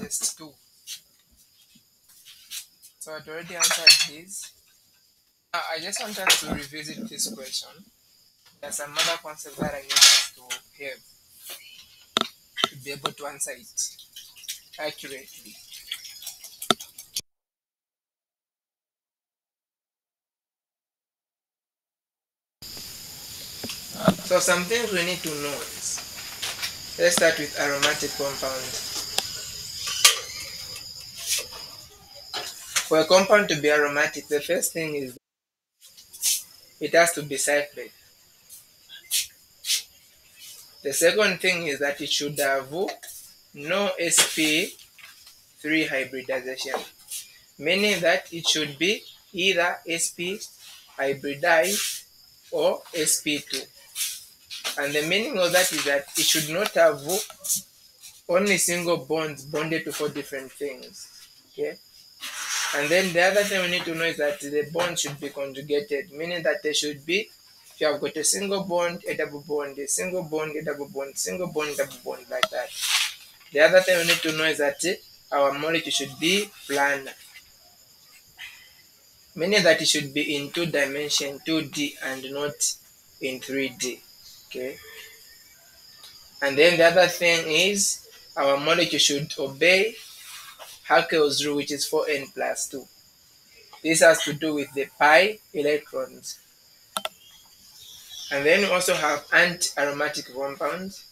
test 2. So I'd already answered this. Now I just want us to revisit this question. There's some other concepts that I need us to have to be able to answer it accurately. So some things we need to know is, let's start with aromatic compounds. For a compound to be aromatic, the first thing is it has to be cyclic. The second thing is that it should have no sp3 hybridization, meaning that it should be either sp hybridized or sp2. And the meaning of that is that it should not have only single bonds bonded to 4 different things. Okay. And then the other thing we need to know is that the bond should be conjugated, meaning that there should be, if you have got a single bond, a double bond, a single bond, a double bond, single bond, double bond, like that. The other thing we need to know is that our molecule should be planar, meaning that it should be in 2 dimensions, 2D, and not in 3D. Okay. And then the other thing is our molecule should obey Haeckel's rule, which is 4n plus 2. This has to do with the pi electrons. And then we also have anti-aromatic compounds.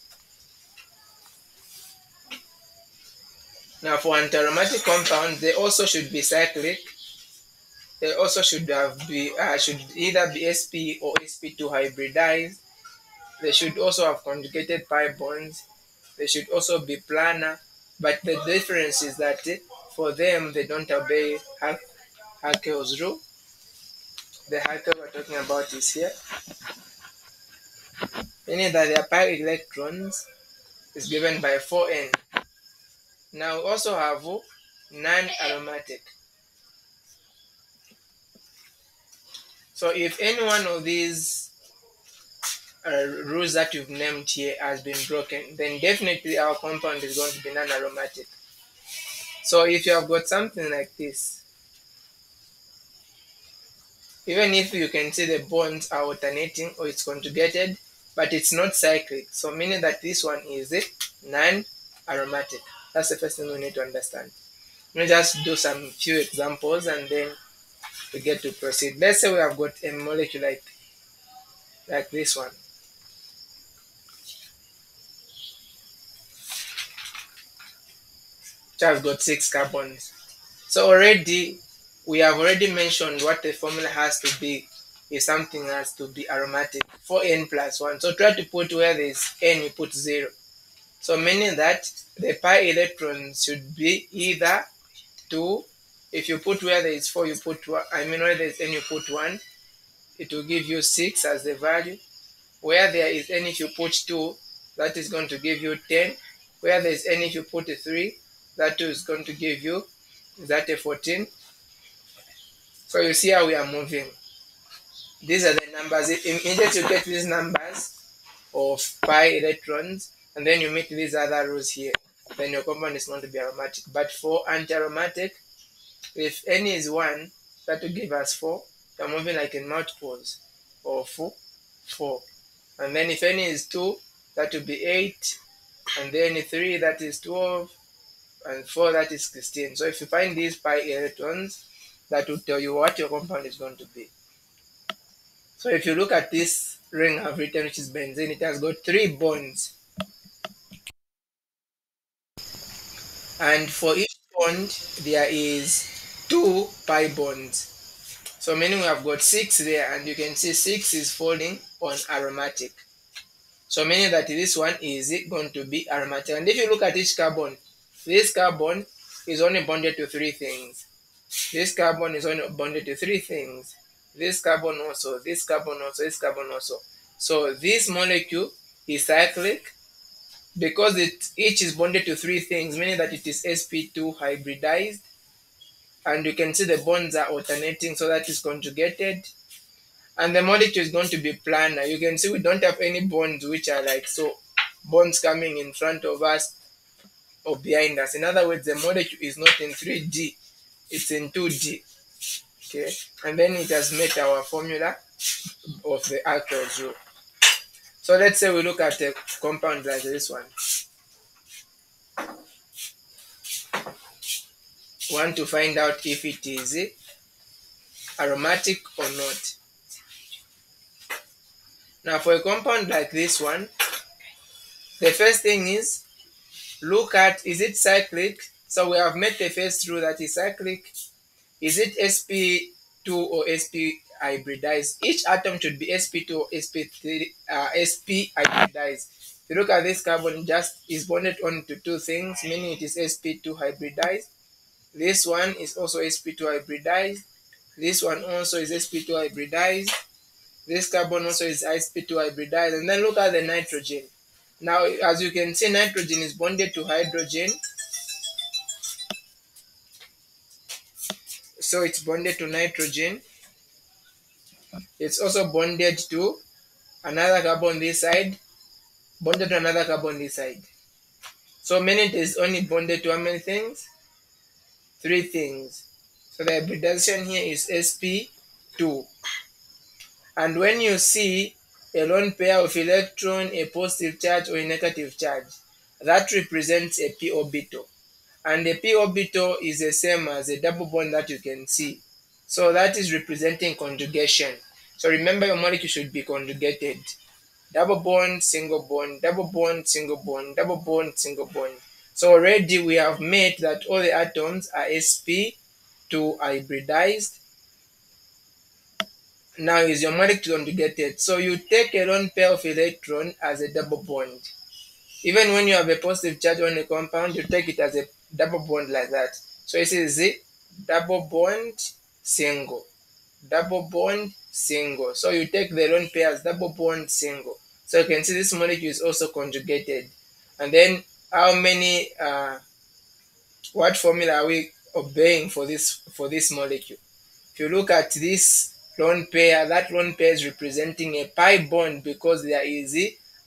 Now for anti-aromatic compounds, they also should be cyclic. They also should either be sp or sp2 hybridized. They should also have conjugated pi bonds. They should also be planar. But the difference is that for them, they don't obey Haeckel's rule. The Haeckel we're talking about is here, meaning that their pi electrons is given by 4n. Now we also have non-aromatic. So if any one of these rules that you've named here has been broken, then definitely our compound is going to be non-aromatic. So if you have got something like this, even if you can see the bonds are alternating or it's conjugated, but it's not cyclic, so meaning that this one is non-aromatic. That's the first thing we need to understand. Let me just do some few examples and then we get to proceed. Let's say we have got a molecule like this one. Which has got 6 carbons. So already we have already mentioned what the formula has to be if something has to be aromatic, 4n plus 1. So try to put where there is n, you put 0. So meaning that the pi electrons should be either 2. If you put where there is 4, you put 1. I mean, where there is n, you put 1. It will give you 6 as the value. Where there is n, if you put 2, that is going to give you 10. Where there is n, if you put 3, that is going to give you, is that a 14? So you see how we are moving. These are the numbers. Immediately you get these numbers of pi electrons, and then you meet these other rules here, then your compound is going to be aromatic. But for anti-aromatic, if n is 1, that will give us 4. You're moving like in multiples of 4. And then if n is 2, that will be 8. And then 3, that is 12. And 4, that is 16. So if you find these pi electrons, that will tell you what your compound is going to be. So if you look at this ring I've written, which is benzene, it has got 3 bonds. And for each bond, there is 2 pi bonds. So meaning we have got 6 there, and you can see 6 is falling on aromatic. So meaning that this one is going to be aromatic. And if you look at each carbon, this carbon is only bonded to 3 things. This carbon is only bonded to 3 things. This carbon also, this carbon also, this carbon also. So this molecule is cyclic because each is bonded to 3 things, meaning that it is sp2 hybridized. And you can see the bonds are alternating, so that is conjugated. And the molecule is going to be planar. You can see we don't have any bonds which are like so, bonds coming in front of us or behind us. In other words, the molecule is not in 3D, it's in 2D. Okay, and then it has met our formula of the alkyl rule. So let's say we look at a compound like this one. Want to find out if it is aromatic or not. Now for a compound like this one, the first thing is look at, is it cyclic? So we have met the first rule that is cyclic. Is it sp2 or sp hybridized? Each atom should be sp2 or sp3 sp hybridized. If you look at this carbon, just is bonded only to two things, meaning it is sp2 hybridized. This one is also sp2 hybridized. This one also is sp2 hybridized. This carbon also is sp2 hybridized. And then look at the nitrogen. Now, as you can see, nitrogen is bonded to hydrogen. So it's bonded to nitrogen. It's also bonded to another carbon this side, bonded to another carbon this side. So meaning it is only bonded to how many things? 3 things. So the hybridization here is sp2. And when you see a lone pair of electron, a positive charge or a negative charge, that represents a p orbital. And the p orbital is the same as a double bond that you can see. So that is representing conjugation. So remember, your molecule should be conjugated. Double bond, single bond, double bond, single bond, double bond, single bond. So already we have made that all the atoms are sp2 hybridized. Now is your molecule conjugated. So you take a lone pair of electron as a double bond. Even when you have a positive charge on a compound, you take it as a double bond like that. So this is the double bond, single, double bond, single. So you take the lone pair as double bond, single. So you can see this molecule is also conjugated. And then how many, what formula are we obeying for this molecule? If you look at this lone pair, that lone pair is representing a pi bond because there is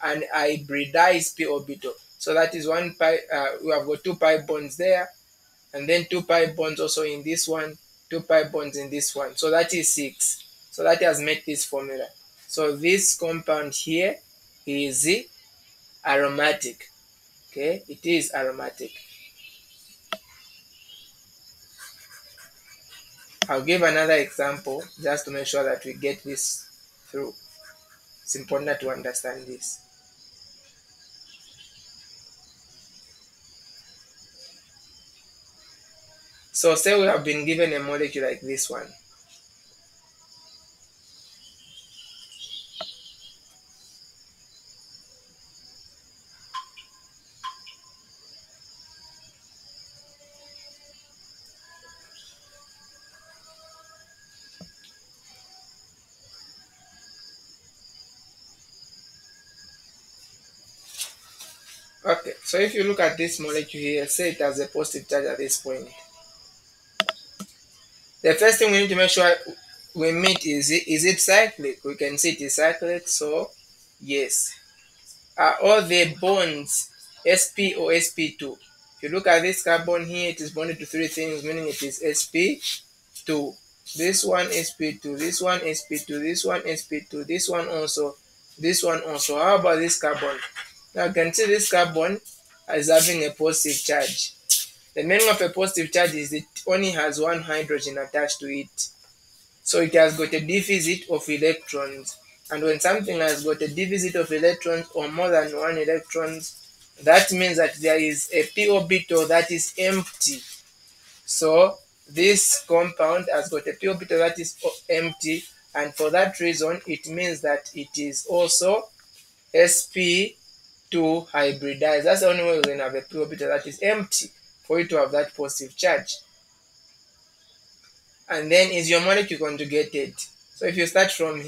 an hybridized p orbital. So that is one pi, we have got 2 pi bonds there, and then 2 pi bonds also in this one, 2 pi bonds in this one. So that is 6. So that has made this formula. So this compound here is aromatic. Okay, it is aromatic. I'll give another example just to make sure that we get this through. It's important to understand this. So say we have been given a molecule like this one. Okay, so if you look at this molecule here, say it has a positive charge at this point. The first thing we need to make sure we meet is it cyclic? We can see it is cyclic, so yes. Are all the bonds sp or sp2? If you look at this carbon here, it is bonded to 3 things, meaning it is sp2. This one sp2, this one sp2, this one sp2, this one also, this one also. How about this carbon? Now you can see this carbon is having a positive charge. The meaning of a positive charge is it only has 1 hydrogen attached to it. So it has got a deficit of electrons. And when something has got a deficit of electrons or more than 1 electrons, that means that there is a p orbital that is empty. So this compound has got a p orbital that is empty, and for that reason it means that it is also sp2 hybridized. That's the only way we're going to have a p orbital that is empty for it to have that positive charge. And then is your molecule conjugated? So if you start from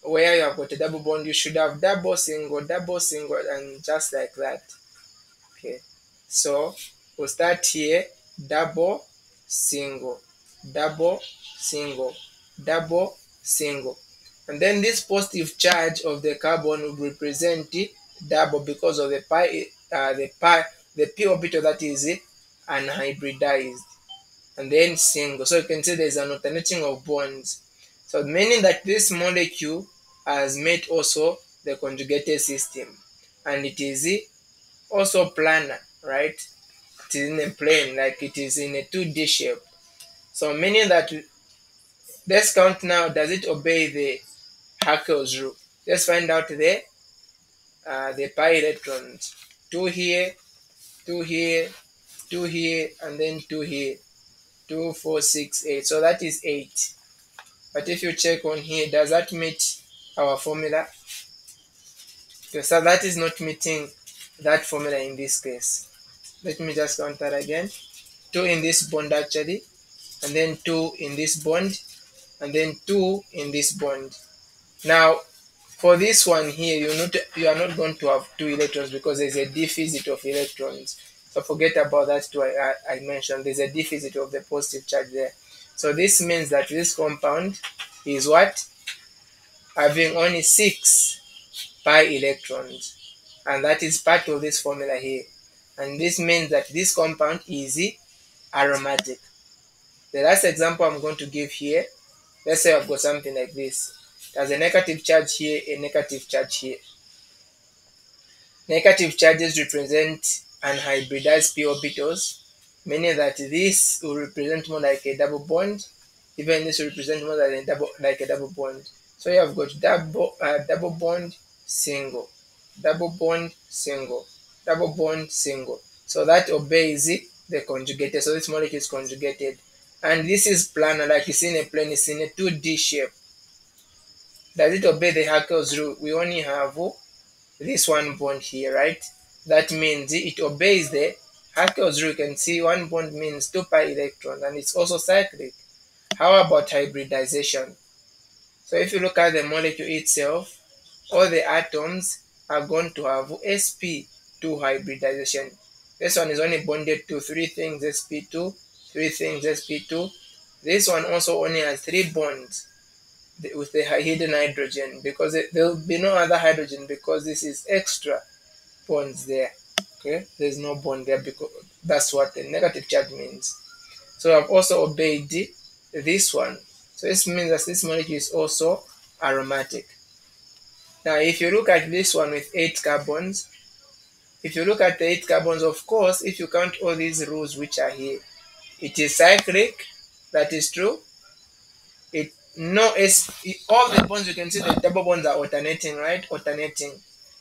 where you have got a double bond, you should have double, single, and just like that. Okay, so we'll start here, double, single, double, single, double, single. And then this positive charge of the carbon will represent double because of the the p orbital that is unhybridized, and then single. So you can see there's an alternating of bonds. So meaning that this molecule has met also the conjugated system, and it is also planar, right? It is in a plane, like it is in a 2D shape. So meaning that, let's count now, does it obey the Haeckel's rule? Let's find out the pi electrons. Two here, two here, two here, and then two here. 2, 4, 6, 8. So that is 8. But if you check on here, does that meet our formula? Okay, so that is not meeting that formula in this case. Let me just count that again. 2 in this bond actually, and then 2 in this bond, and then 2 in this bond. Now, for this one here, you are not going to have 2 electrons because there's a deficit of electrons. So forget about that too. I mentioned there's a deficit of the positive charge there. So this means that this compound is what? Having only 6 pi electrons. And that is part of this formula here. And this means that this compound is aromatic. The last example I'm going to give here, let's say I've got something like this. There's a negative charge here, a negative charge here. Negative charges represent unhybridized p orbitals, meaning that this will represent more like a double bond, even this will represent more like a double bond. So you have got double bond, single, double bond, single, double bond, single. So that obeys the conjugated. So this molecule is conjugated. And this is planar, like it's in a plane, it's in a 2D shape. Does it obey the Haeckel's rule? We only have this one bond here, right? That means it obeys the Haeckel's rule. You can see one bond means 2 pi electrons, and it's also cyclic. How about hybridization? So if you look at the molecule itself, all the atoms are going to have sp2 hybridization. This one is only bonded to 3 things sp2, 3 things sp2. This one also only has 3 bonds with the hidden hydrogen, because there will be no other hydrogen because this is extra bonds there. Okay, there's no bond there because that's what the negative charge means. So I've also obeyed this one. So this means that this molecule is also aromatic. Now if you look at this one with 8 carbons, if you look at the 8 carbons, of course, if you count all these rules which are here, it is cyclic. That is true. It no it's all the bonds, you can see the double bonds are alternating, right? Alternating.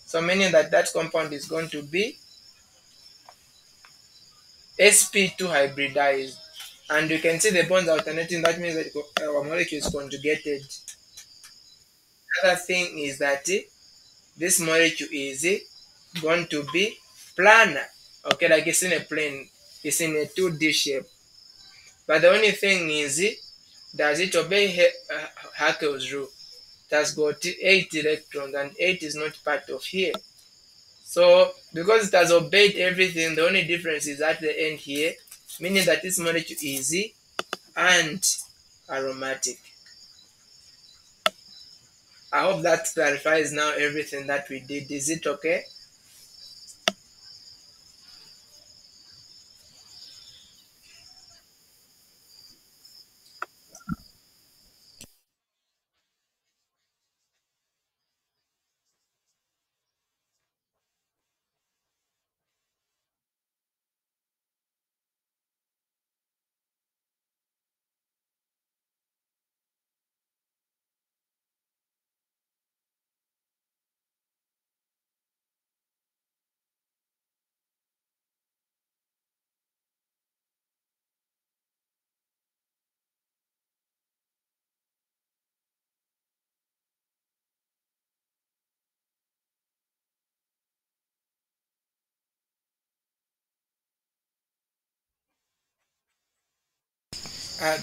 So meaning that that compound is going to be sp2 hybridized, and you can see the bonds are alternating. That means that our molecule is conjugated. The other thing is that this molecule is going to be planar. Okay, like it's in a plane, it's in a 2D shape. But the only thing is, does it obey Haeckel's rule? It has got 8 electrons, and 8 is not part of here. So because it has obeyed everything, the only difference is at the end here, meaning that this molecule is anti-aromatic. I hope that clarifies now everything that we did. Is it okay?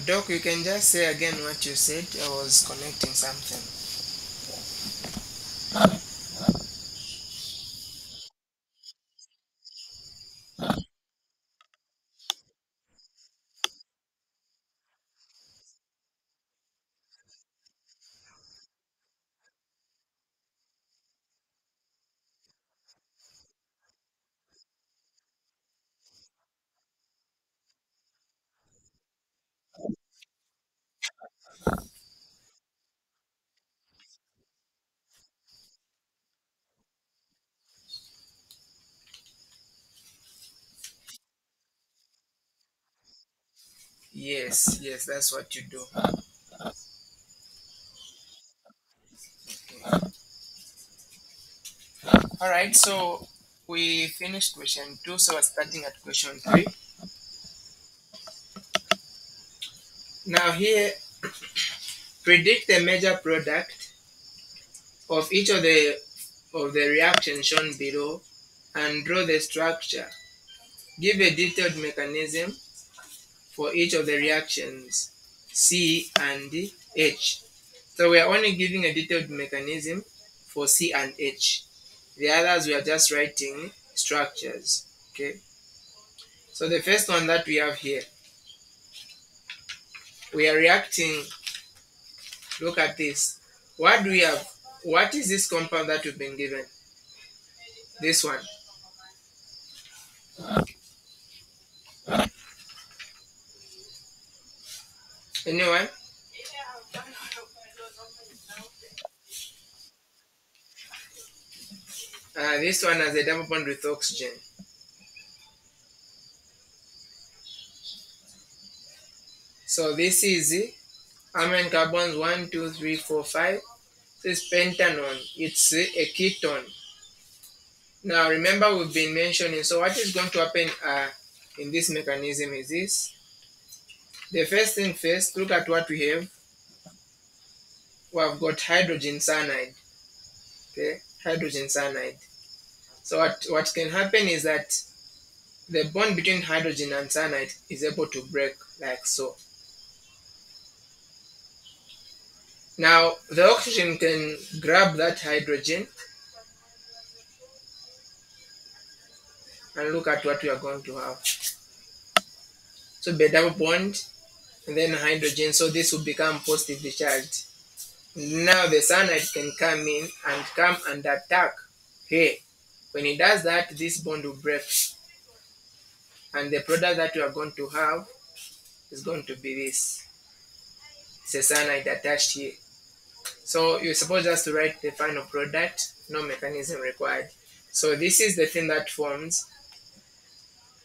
Doc, you can just say again what you said. I was connecting something. Yes, yes, that's what you do. All right, so we finished question 2, so we're starting at question 3. Now here, predict the major product of each of the reactions shown below and draw the structure. Give a detailed mechanism for each of the reactions C and H. So we are only giving a detailed mechanism for C and H. The others we are just writing structures. Okay. So the first one that we have here, we are reacting. Look at this. What do we have? What is this compound that we've been given? This one. Anyone? This one has a double bond with oxygen. So this is how many carbons? 1, 2, 3, 4, 5. This is pentanone. It's a ketone. Now remember we've been mentioning, so what is going to happen in this mechanism is this. The first thing first, look at what we have. We have got hydrogen cyanide. Okay, hydrogen cyanide. So what can happen is that the bond between hydrogen and cyanide is able to break like so. Now the oxygen can grab that hydrogen and look at what we are going to have. So be a double bond and then hydrogen, so this will become positively charged. Now the cyanide can come in and come and attack here. When it does that, this bond will break. And the product that we are going to have is going to be this. It's a cyanide attached here. So you're supposed just to write the final product, no mechanism required. So this is the thing that forms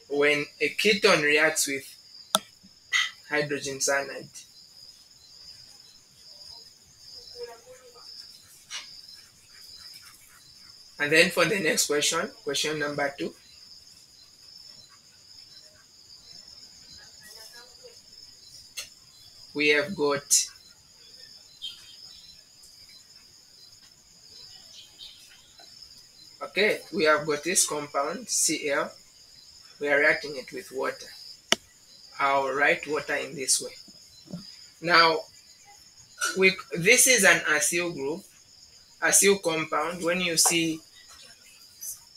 when a ketone reacts with hydrogen cyanide. And then for the next question, question number 2. We have got we have got this compound Cl. We are reacting it with water. I'll write water in this way. Now, this is an acyl group, acyl compound. When you see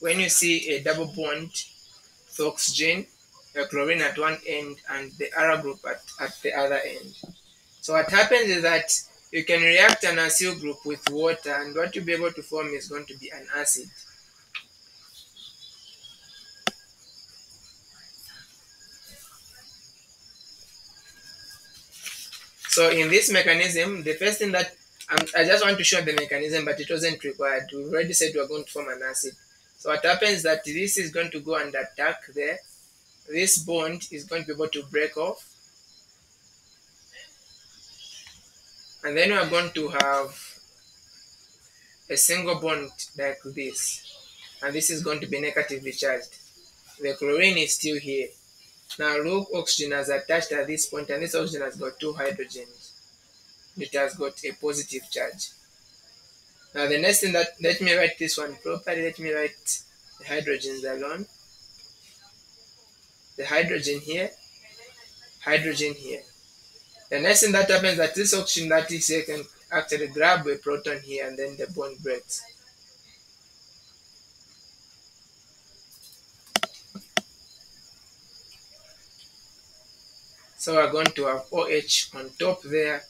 a double bond with oxygen, a chlorine at one end and the other group at the other end. So what happens is that you can react an acyl group with water, and what you'll be able to form is going to be an acid. So in this mechanism, the first thing that I just want to show the mechanism, but it wasn't required. We already said we are going to form an acid. So what happens is that this is going to go and attack there. This bond is going to be able to break off. And then we are going to have a single bond like this. And this is going to be negatively charged. The chlorine is still here. Now look, oxygen has attached at this point, and this oxygen has got 2 hydrogens. It has got a positive charge. Now the next thing that, let me write this one properly. Let me write the hydrogens alone. The hydrogen here, hydrogen here. The next thing that happens is that this oxygen that is here can actually grab a proton here, and then the bond breaks. So we're going to have OH on top there,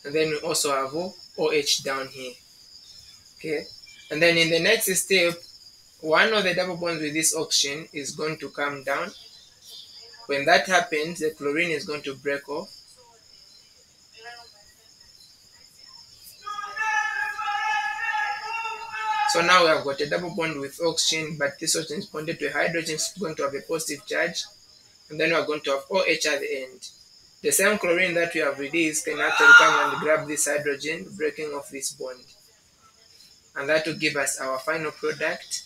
and then we also have OH down here. Okay, and then in the next step, one of the double bonds with this oxygen is going to come down. When that happens, the chlorine is going to break off. So now we have got a double bond with oxygen, but this oxygen is bonded to a hydrogen, is going to have a positive charge, and then we are going to have OH at the end. The same chlorine that we have released can actually come and grab this hydrogen, breaking off this bond. And that will give us our final product.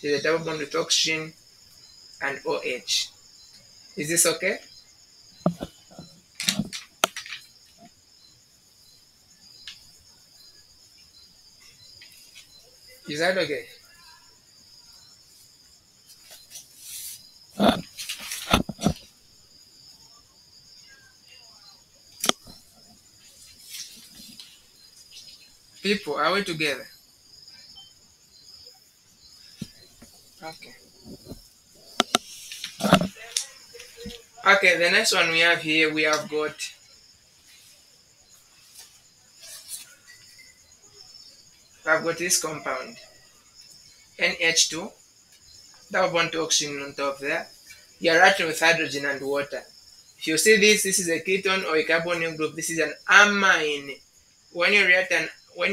It is a double bond with oxygen and OH. Is this okay? Is that okay? People, are we together? Okay. Okay, the next one we have here, we have got this compound, NH2, double bond to oxygen on top there. You are reacting with hydrogen and water. If you see this is a ketone or a carbonyl group. This is an amine. When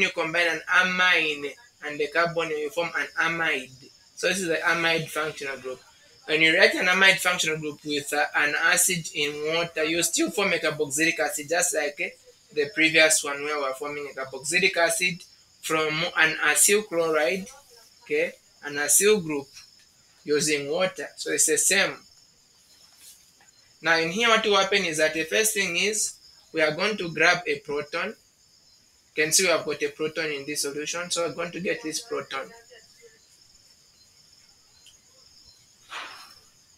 you combine an amine and the carbonyl, you form an amide. So this is the amide functional group. When you react an amide functional group with an acid in water, you still form a carboxylic acid, just like the previous one where we are forming a carboxylic acid from an acyl chloride, okay, an acyl group using water. So it's the same. Now in here what will happen is that the first thing is we are going to grab a proton. You can see we have got a proton in this solution, so we're going to get this proton.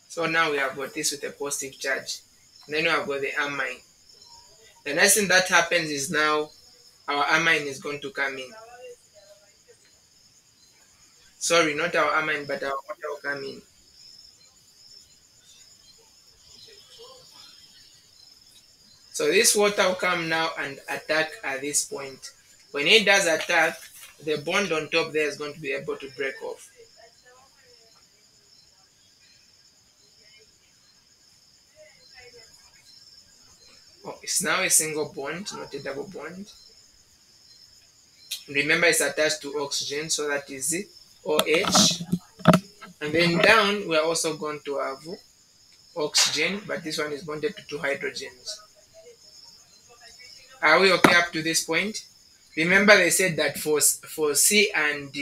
So now we have got this with a positive charge. And then we have got the amine. The next thing that happens is now our amine is going to come in. Sorry, not our amine, but our water will come in. So this water will come now and attack at this point. When it does attack, the bond on top there is going to be able to break off. Oh, it's now a single bond, not a double bond. Remember, it's attached to oxygen, so that is the OH. And then down, we are also going to have oxygen, but this one is bonded to two hydrogens. Are we okay up to this point? Remember, they said that for C and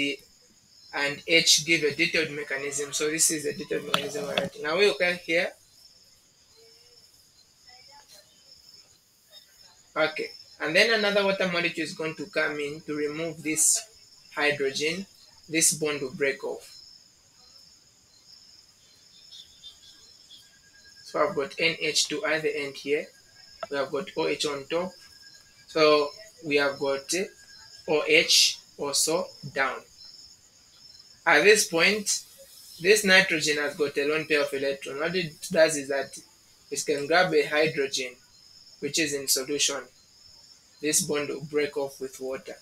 H give a detailed mechanism. So this is a detailed mechanism we're writing. Are we okay here? Okay. And then another water molecule is going to come in to remove this hydrogen. This bond will break off. So I've got NH2 at the end here. We have got OH on top. So we have got OH also down. At this point, this nitrogen has got a lone pair of electrons. What it does is that it can grab a hydrogen which is in solution. This bond will break off with water.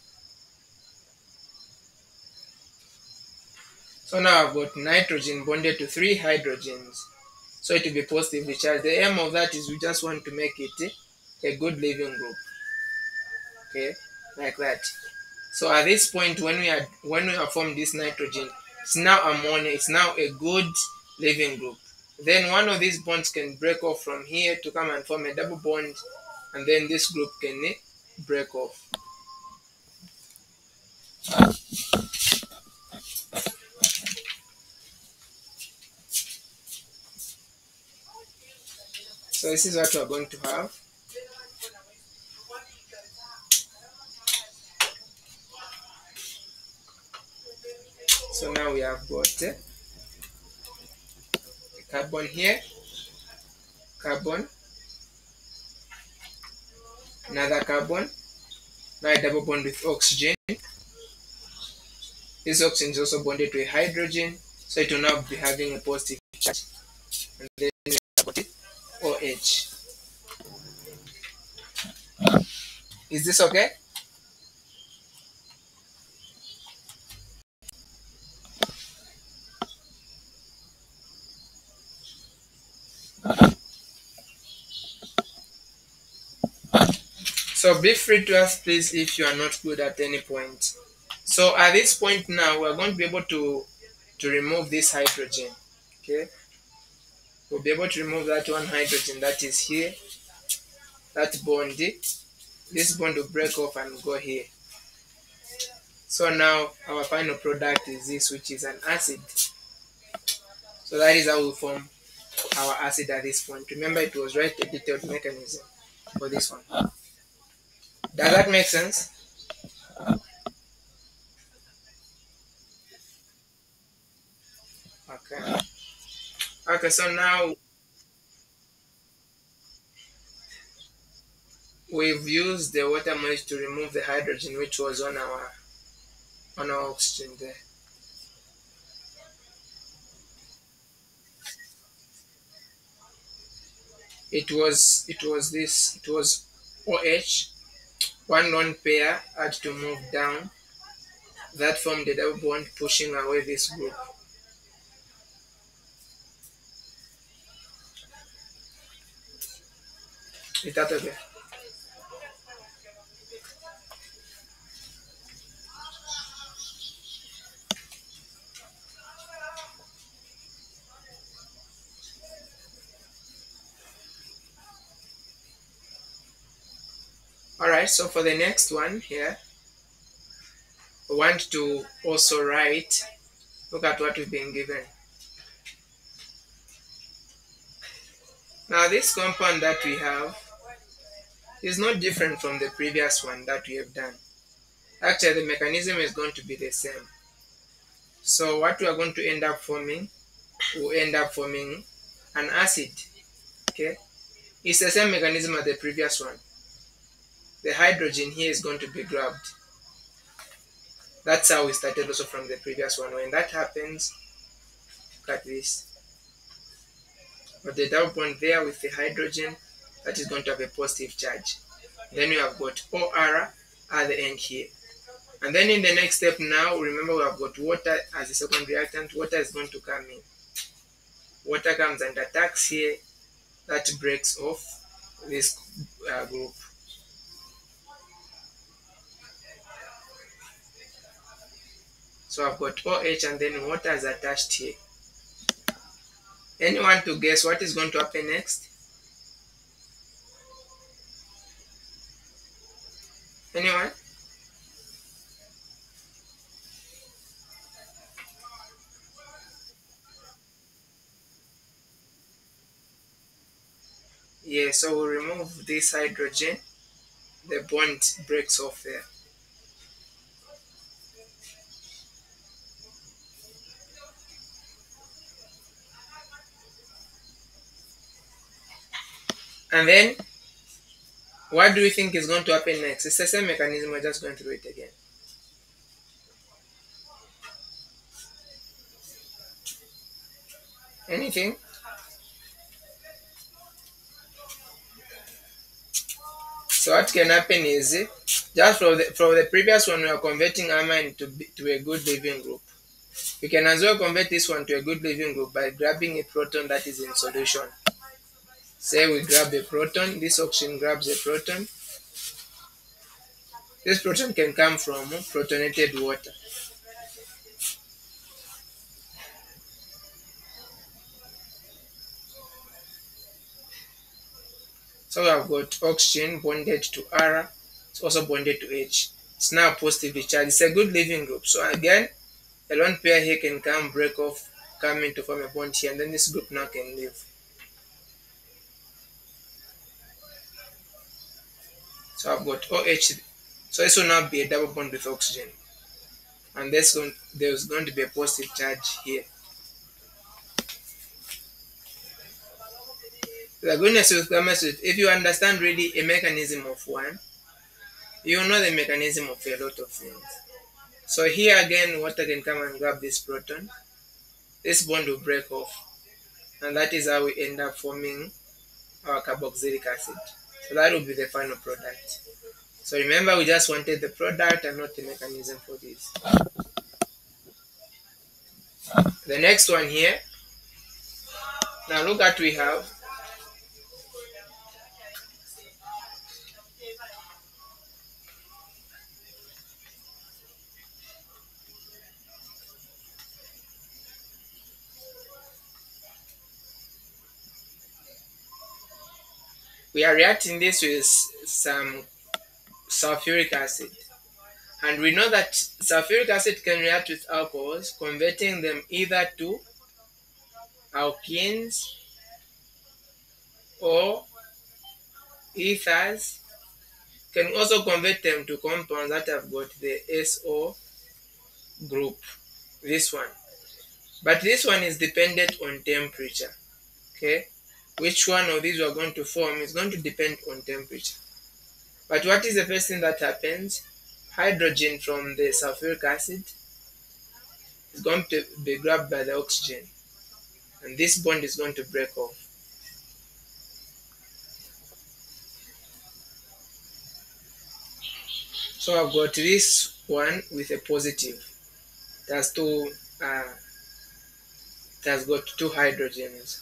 So now I've got nitrogen bonded to three hydrogens. So it will be positively charged. The aim of that is we just want to make it a good living group. Okay, like that. So at this point, when we have formed this nitrogen, it's now ammonia. It's now a good living group. Then one of these bonds can break off from here to come and form a double bond, and then this group can break off. So this is what we're going to have. So now we have got a carbon here, carbon, another carbon, now a double bond with oxygen. This oxygen is also bonded to a hydrogen, so it will now be having a positive charge. And then we have got it, OH. Is this okay? So be free to ask please if you are not good at any point. So at this point now, we're going to be able to remove this hydrogen. Okay. we'll be able to remove that one hydrogen that is here, that bond. This bond will break off and go here. So now our final product is this, which is an acid. So that is how we form our acid at this point. Remember, it was right a detailed mechanism for this one. Does that make sense? Okay. Okay, so now we've used the water molecule to remove the hydrogen which was on our oxygen there. It was OH, one lone pair had to move down. That formed a double bond pushing away this group. Is that okay? Alright, so for the next one here, we want to also write, look at what we've been given. Now this compound that we have is not different from the previous one that we have done. Actually, the mechanism is going to be the same. So what we are going to end up forming, we'll end up forming an acid. Okay, it's the same mechanism as the previous one. The hydrogen here is going to be grabbed. That's how we started also from the previous one. When that happens, look at this. But the double bond there with the hydrogen, that is going to have a positive charge. Then we have got OR at the end here. And then in the next step now, remember we have got water as a second reactant. Water is going to come in. Water comes and attacks here. That breaks off this group. So I've got OH and then water is attached here. Anyone to guess what is going to happen next? Anyone? Yeah, so we'll remove this hydrogen. The bond breaks off there. And then, what do you think is going to happen next? It's the same mechanism, we're just going through it again. Anything? So what can happen is, just from the previous one, we are converting amine to a good leaving group. We can as well convert this one to a good leaving group by grabbing a proton that is in solution. Say we grab a proton, this oxygen grabs a proton. This proton can come from protonated water. So we have got oxygen bonded to R, it's also bonded to H. It's now positively charged. It's a good leaving group. So again, a lone pair here can come, break off, come in to form a bond here, and then this group now can leave. So I've got OH. So this will now be a double bond with oxygen. And there's going to be a positive charge here. The goodness with chemistry, if you understand really a mechanism of one, you know the mechanism of a lot of things. So here again, water can come and grab this proton. This bond will break off. And that is how we end up forming our carboxylic acid. So that will be the final product. So remember, we just wanted the product and not the mechanism for this. The next one here. Now look at we have. We are reacting this with some sulfuric acid. And we know that sulfuric acid can react with alcohols, converting them either to alkenes or ethers. Can also convert them to compounds that have got the SO group, this one. But this one is dependent on temperature. Okay, which one of these we are going to form is going to depend on temperature. But what is the first thing that happens? Hydrogen from the sulfuric acid is going to be grabbed by the oxygen, and this bond is going to break off. So I've got this one with a positive. It has two. It has got two hydrogens.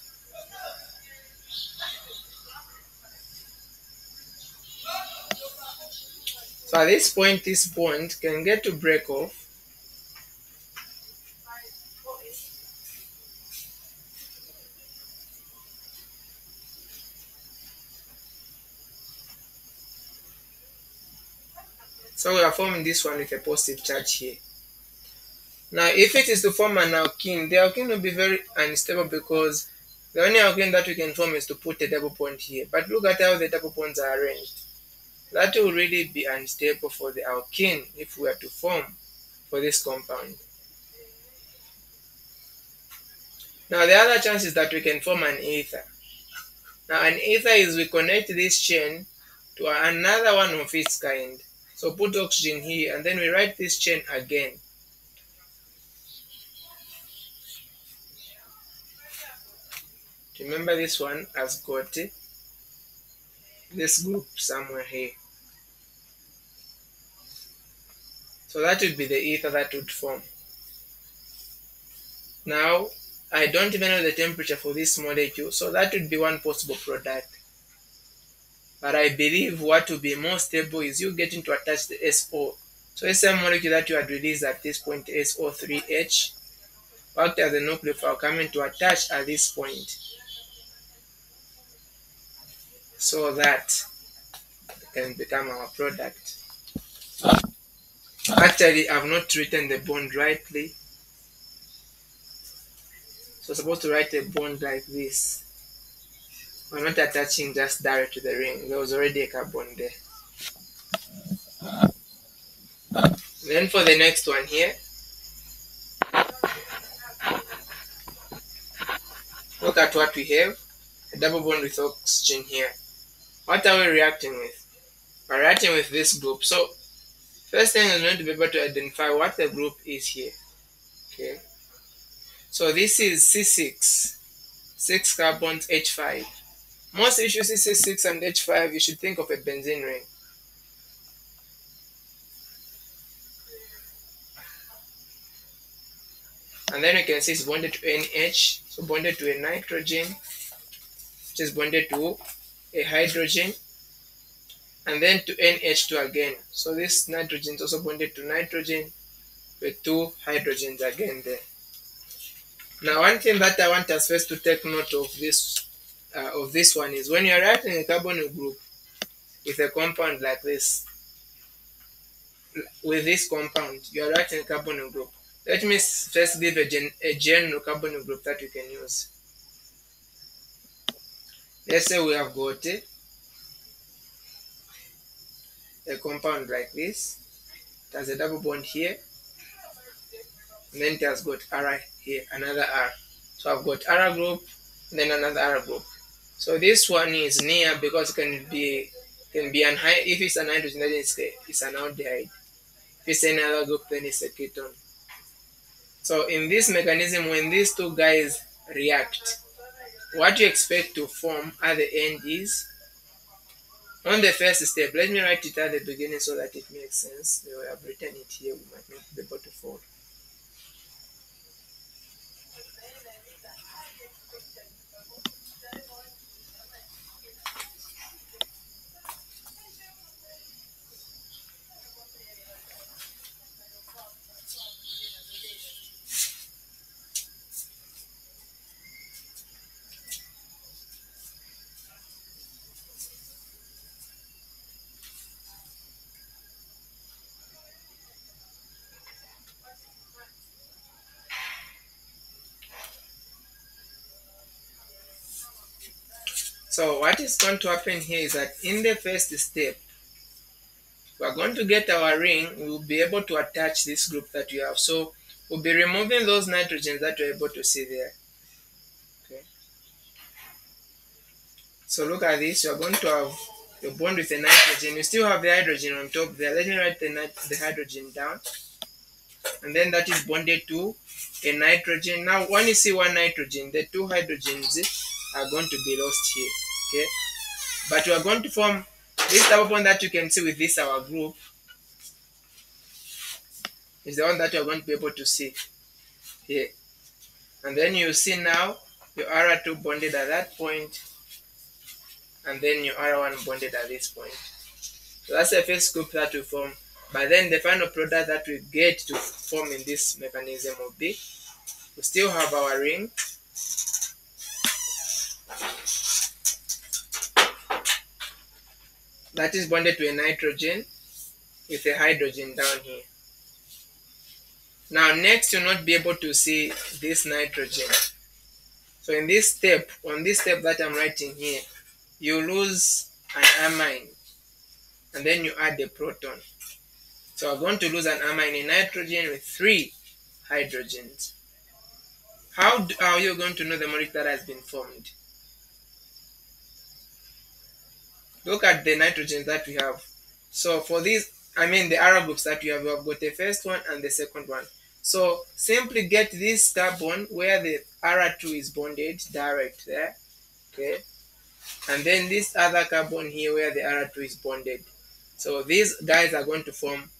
So at this point, this bond can get to break off. So we are forming this one with a positive charge here. Now, if it is to form an alkene, the alkene will be very unstable because the only alkene that we can form is to put a double bond here. But look at how the double bonds are arranged. That will really be unstable for the alkene if we are to form for this compound. Now, the other chance is that we can form an ether. Now, an ether is we connect this chain to another one of its kind. So put oxygen here, and then we write this chain again. Remember, this one has got this group somewhere here. So that would be the ether that would form. Now, I don't even know the temperature for this molecule, so that would be one possible product. But I believe what will be more stable is you getting to attach the SO. So the same molecule that you had released at this point, SO3H, act as a nucleophile coming to attach at this point, so that it can become our product. Actually, I've not written the bond rightly. So I'm supposed to write a bond like this. I'm not attaching just direct to the ring. There was already a carbon there. Then for the next one here, look at what we have. A double bond with oxygen here. What are we reacting with? We're reacting with this group. So first thing is going to be able to identify what the group is here. Okay. So this is C6, 6 carbons, H5. Most if you see C6 and H5, you should think of a benzene ring. And then you can see it's bonded to NH, so bonded to a nitrogen, which is bonded to a hydrogen, and then to NH2 again. So this nitrogen is also bonded to nitrogen with two hydrogens again there. Now, one thing that I want us first to take note of this one is when you're writing a carbonyl group with a compound like this, with this compound, you are writing a carbonyl group. Let me first give a general carbonyl group that you can use. Let's say we have got a compound like this. It has a double bond here, and then it has got R here, another R. So I've got R group, and then another R group. So this one is near because it can be if it's an hydrogen, then it's an aldehyde. If it's any other group, then it's a ketone. So in this mechanism, when these two guys react, what you expect to form at the end is, on the first step, let me write it at the beginning so that it makes sense. The way I've written it here, we might not be able to follow. So what is going to happen here is that in the first step, we are going to get our ring. We will be able to attach this group that we have. So we'll be removing those nitrogens that you're able to see there. Okay. So look at this. You're going to have your bond with the nitrogen. You still have the hydrogen on top there. Let me write the hydrogen down. And then that is bonded to a nitrogen. Now when you see one nitrogen, the two hydrogens are going to be lost here. Okay. But we are going to form this double bond that you can see with this our group is the one that you are going to be able to see here. And then you see now your R2 bonded at that point, and then your R1 bonded at this point. So that's the first group that we form. But then the final product that we get to form in this mechanism will be, we still have our ring. That is bonded to a nitrogen with a hydrogen down here. Now next you'll not be able to see this nitrogen. So in this step, on this step that I'm writing here, you lose an amine and then you add a proton. So we're going to lose an amine in nitrogen with 3 hydrogens. How are you going to know the molecule that has been formed? Look at the nitrogens that we have. So for these, the arrow groups that we have got the first one and the second one. So simply get this carbon where the R2 is bonded direct there, okay? And then this other carbon here where the R2 is bonded. So these guys are going to form,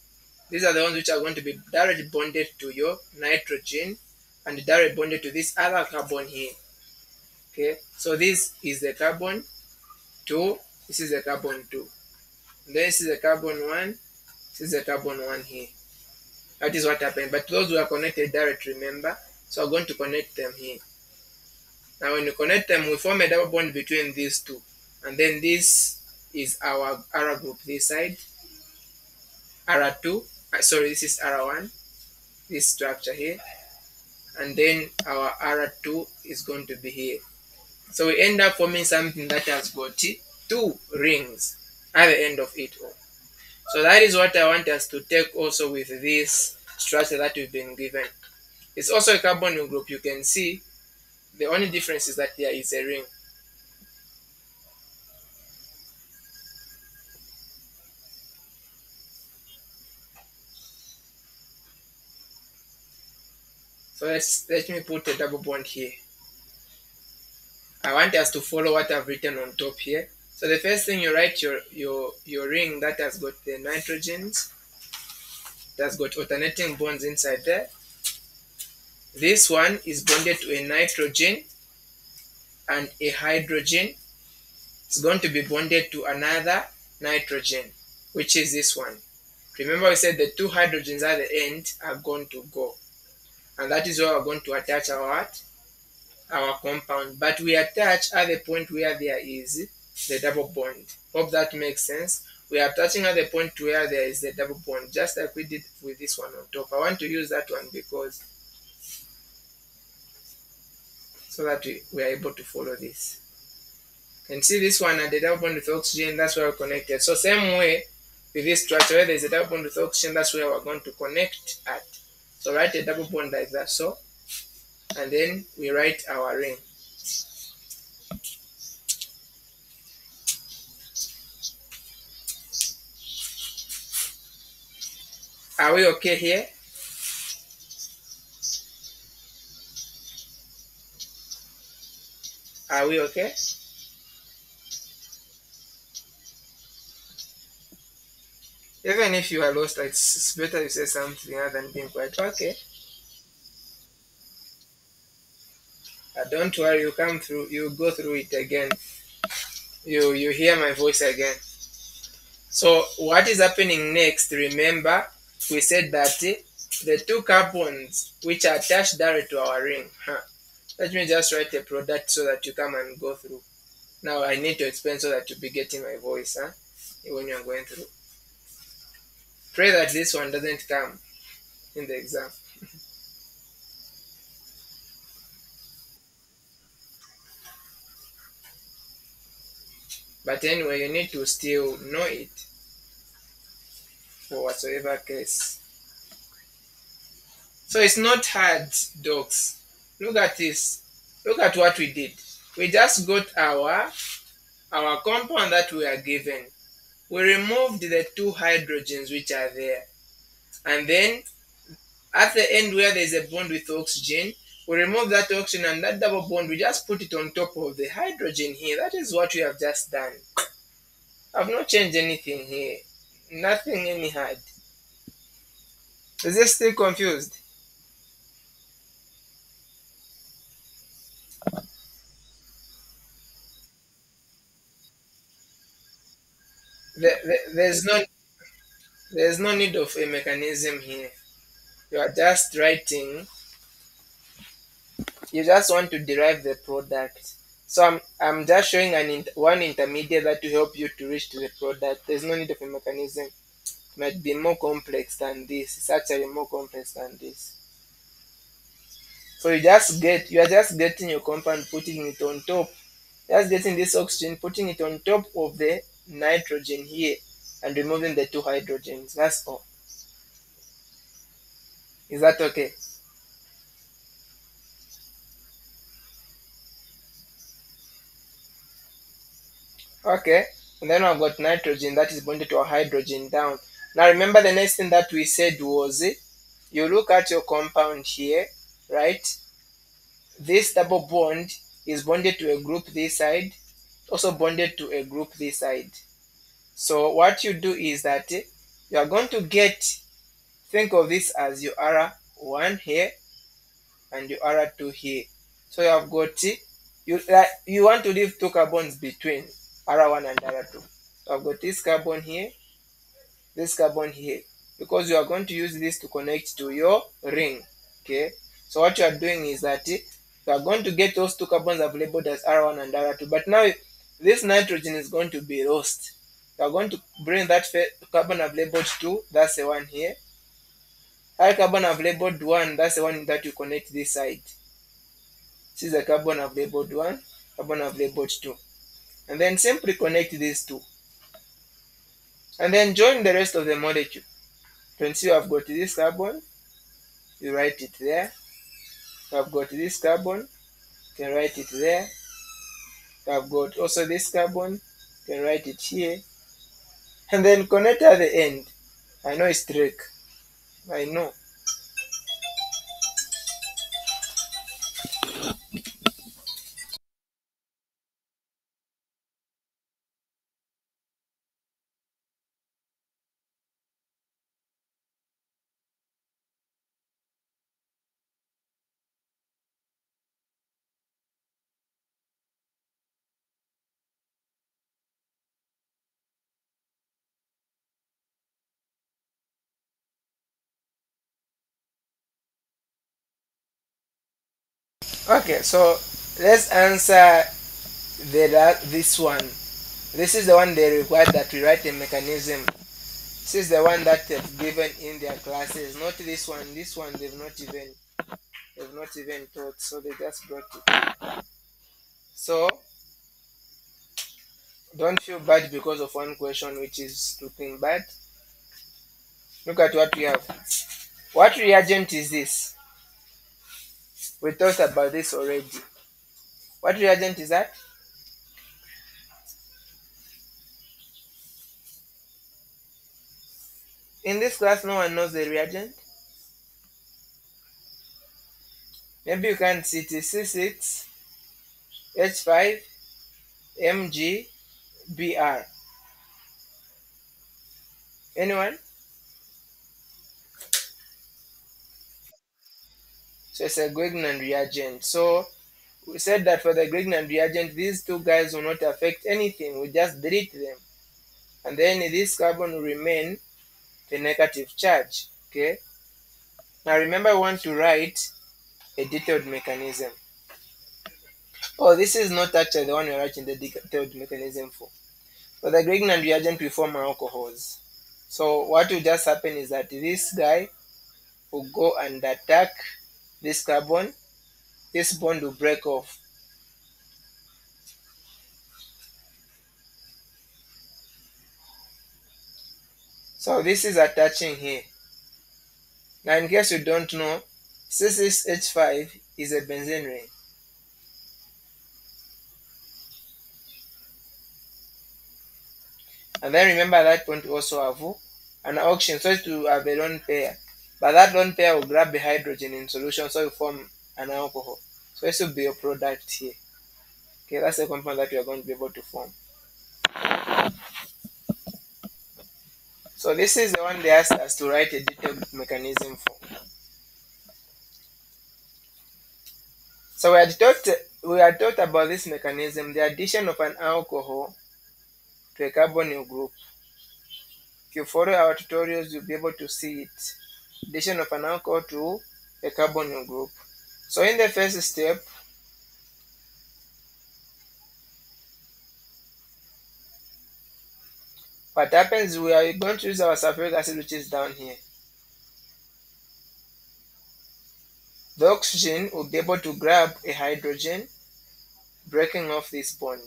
these are the ones which are going to be directly bonded to your nitrogen and directly bonded to this other carbon here. Okay, so this is the carbon 2, this is the carbon 2. This is the carbon 1, this is the carbon 1 here. That is what happened. But those who are connected directly, remember, so I'm going to connect them here. Now when you connect them, we form a double bond between these two. And then this is our R group this side. R2, sorry, this is R1, this structure here. And then our R2 is going to be here. So we end up forming something that has got 2 rings at the end of it all. So that is what I want us to take also with this structure that we've been given. It's also a carbonyl group. You can see the only difference is that there is a ring. So let me put a double bond here. I want us to follow what I've written on top here. So the first thing you write your ring that has got the nitrogens, that's got alternating bonds inside there. This one is bonded to a nitrogen and a hydrogen. It's going to be bonded to another nitrogen, which is this one. Remember we said the 2 hydrogens at the end are going to go. And that is where we're going to attach our compound. But we attach at the point where there is the double bond. Hope that makes sense. We are attaching at the point where there is the double bond, just like we did with this one on top. I want to use that one because so that we are able to follow this. You can see this one at the double bond with oxygen, that's where we're connected. So same way with this structure, where there's a double bond with oxygen, that's where we're going to connect at. So write a double bond like that, so, and then we write our ring. Are we okay here? Are we okay? Even if you are lost, it's better you say something other than being quiet. Okay. Don't worry, you come through, you go through it again. You hear my voice again. So what is happening next? Remember, we said that the 2 carbons which are attached directly to our ring. Let me just write a product so that you come and go through. Now I need to explain so that you'll be getting my voice when you're going through. Pray that this one doesn't come in the exam. But anyway, you need to still know it for whatsoever case. So it's not hard, dogs. Look at this. Look at what we did. We just got our compound that we are given. We removed the two hydrogens which are there. And then at the end where there's a bond with oxygen, we remove that oxygen and that double bond, we just put it on top of the hydrogen here. That is what we have just done. I've not changed anything here. Nothing any hard. Is this still confused? There's no need of a mechanism here. You are just writing. You just want to derive the product. So I'm just showing one intermediate that will help you to reach to the product. There's no need of a mechanism. It might be more complex than this. It's actually more complex than this. So you are just getting your compound, putting it on top. Just getting this oxygen, putting it on top of the nitrogen here, and removing the two hydrogens. That's all. Is that okay? Okay. And then I've got nitrogen that is bonded to a hydrogen down. Now remember the next thing that we said was you look at your compound here, right? This double bond is bonded to a group this side, also bonded to a group this side. So what you do is that you are going to think of this as your R1 here and your R2 here. So you have got, you want to leave two carbons between R1 and R2. So I've got this carbon here, because you are going to use this to connect to your ring. Okay, so what you are doing is that you are going to get those two carbons I've labeled as R1 and R2, but now this nitrogen is going to be lost. You are going to bring that carbon I've labeled 2, that's the one here. That carbon I've labeled 1, that's the one that you connect this side. This is the carbon I've labeled 1, carbon I've labeled 2. And then simply connect these two. And then join the rest of the molecule. You can see you have got this carbon, you write it there. You have got this carbon, you can write it there. You have got also this carbon, you can write it here. And then connect at the end. I know it's trick. I know. Okay, so let's answer this one. This is the one they require that we write a mechanism. This is the one that they've given in their classes, not this one. This one they've not even taught, so they just brought it. So don't feel bad because of one question which is looking bad. Look at what we have. What reagent is this? We talked about this already. What reagent is that? In this class, no one knows the reagent. Maybe you can see it is C6H5MgBr. Anyone? So it's a Grignard reagent. So we said that for the Grignard reagent, these two guys will not affect anything. We just delete them. And then this carbon will remain the negative charge. Okay. Now remember, I want to write a detailed mechanism. Oh, this is not actually the one we're writing the detailed mechanism for. For the Grignard reagent, we form alcohols. So what will just happen is that this guy will go and attack this carbon. This bond will break off. So this is attaching here. Now in case you don't know, CHE2105 is a benzene ring. And then remember at that point we also have an oxygen, so as to have a lone pair. But that lone pair will grab the hydrogen in solution, so you form an alcohol. So this will be your product here. Okay, that's the compound that you are going to be able to form. So this is the one they asked us to write a detailed mechanism for. So we had taught about this mechanism, the addition of an alcohol to a carbonyl group. If you follow our tutorials, you'll be able to see it. Addition of an alcohol to a carbonyl group. So in the first step, what happens, we are going to use our sulfuric acid, which is down here. The oxygen will be able to grab a hydrogen, breaking off this bond.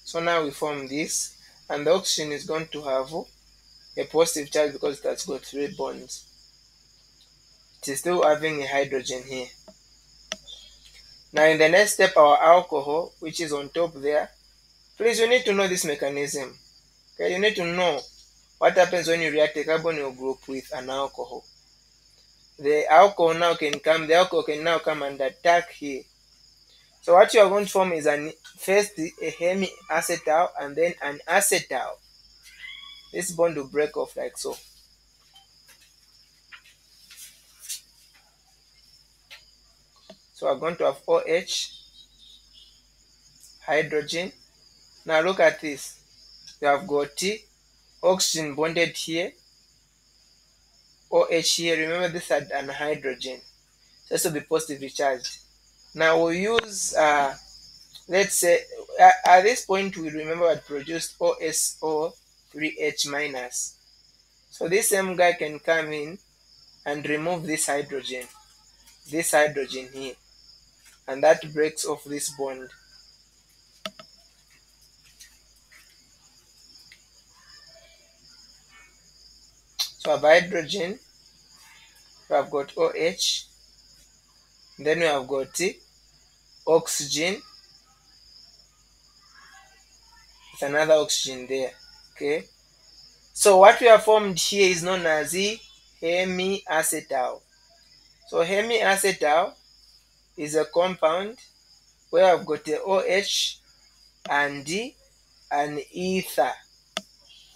So now we form this, and the oxygen is going to have a positive charge because it has got 3 bonds. It is still having a hydrogen here. Now in the next step, our alcohol, which is on top there, please you need to know this mechanism. Okay, you need to know what happens when you react a carbonyl group with an alcohol. The alcohol can now come and attack here. So what you are going to form is first a hemiacetal and then an acetal. This bond will break off like so. So we're going to have OH, hydrogen. Now look at this. You have got oxygen bonded here, OH here. Remember this had an hydrogen. So this will be positively charged. Now we'll use, let's say, at this point we remember we had produced OSO3H minus. So this same guy can come in and remove this hydrogen here, and that breaks off this bond. So I have hydrogen, we have got OH, then we have got oxygen, it's another oxygen there. Okay, so what we have formed here is known as hemiacetal. So hemiacetal is a compound where I've got the OH and an ether.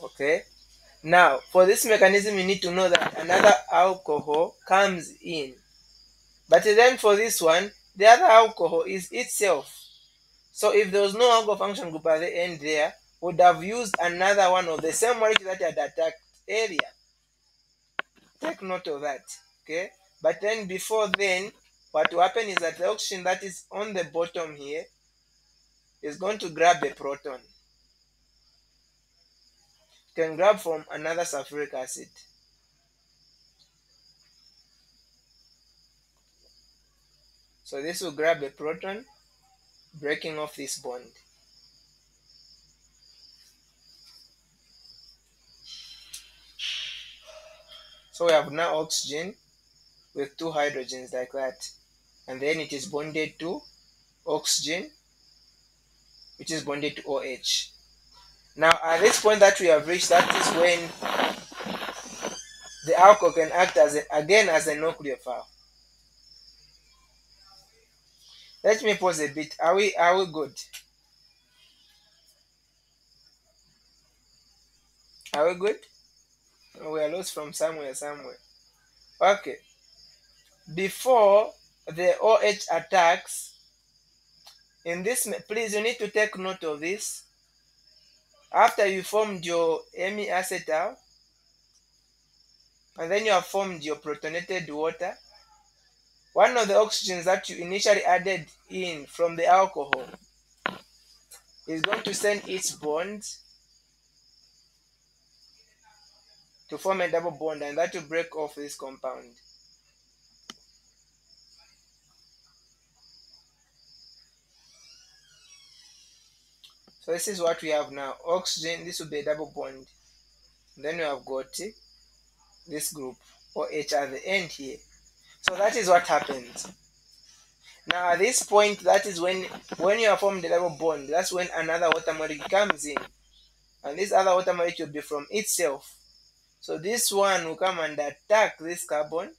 Okay, now for this mechanism you need to know that another alcohol comes in, but then for this one the other alcohol is itself. So if there was no alcohol function group at the end there, would have used another one of the same molecule that had attacked earlier. Take note of that. Okay, but then before then what will happen is that the oxygen that is on the bottom here is going to grab a proton. It can grab from another sulfuric acid. So this will grab a proton, breaking off this bond. So we have now oxygen with 2 hydrogens like that, and then it is bonded to oxygen, which is bonded to OH. Now at this point that we have reached, that is when the alcohol can act again as a nucleophile. Let me pause a bit. Are we good? Are we good? We are lost from somewhere. Okay. Before the OH attacks, in this, please you need to take note of this. After you formed your hemiacetal, and then you have formed your protonated water, one of the oxygens that you initially added in from the alcohol is going to send its bond to form a double bond, and that will break off this compound. So this is what we have now. Oxygen, this will be a double bond. Then we have got this group or H at the end here. So that is what happens. Now at this point, that is when you have formed the double bond, that's when another water molecule comes in. And this other water molecule will be from itself. So this one will come and attack this carbon.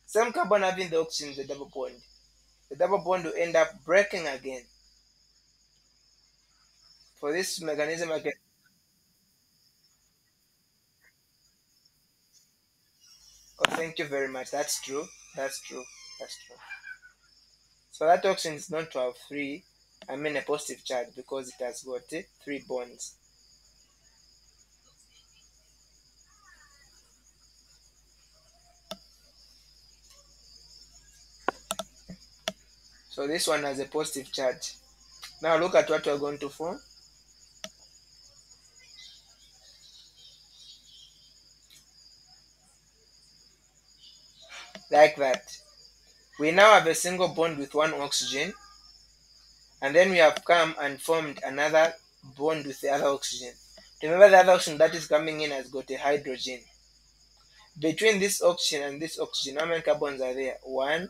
Same carbon having the oxygen in the double bond. The double bond will end up breaking again. For this mechanism, I can. Oh, thank you very much. That's true. That's true. That's true. So that oxygen is known to have a positive charge because it has got three bonds. So this one has a positive charge. Now look at what we're going to form. Like that. We now have a single bond with one oxygen, and then we have come and formed another bond with the other oxygen. Remember, the other oxygen that is coming in has got a hydrogen. Between this oxygen and this oxygen, how many carbons are there? 1,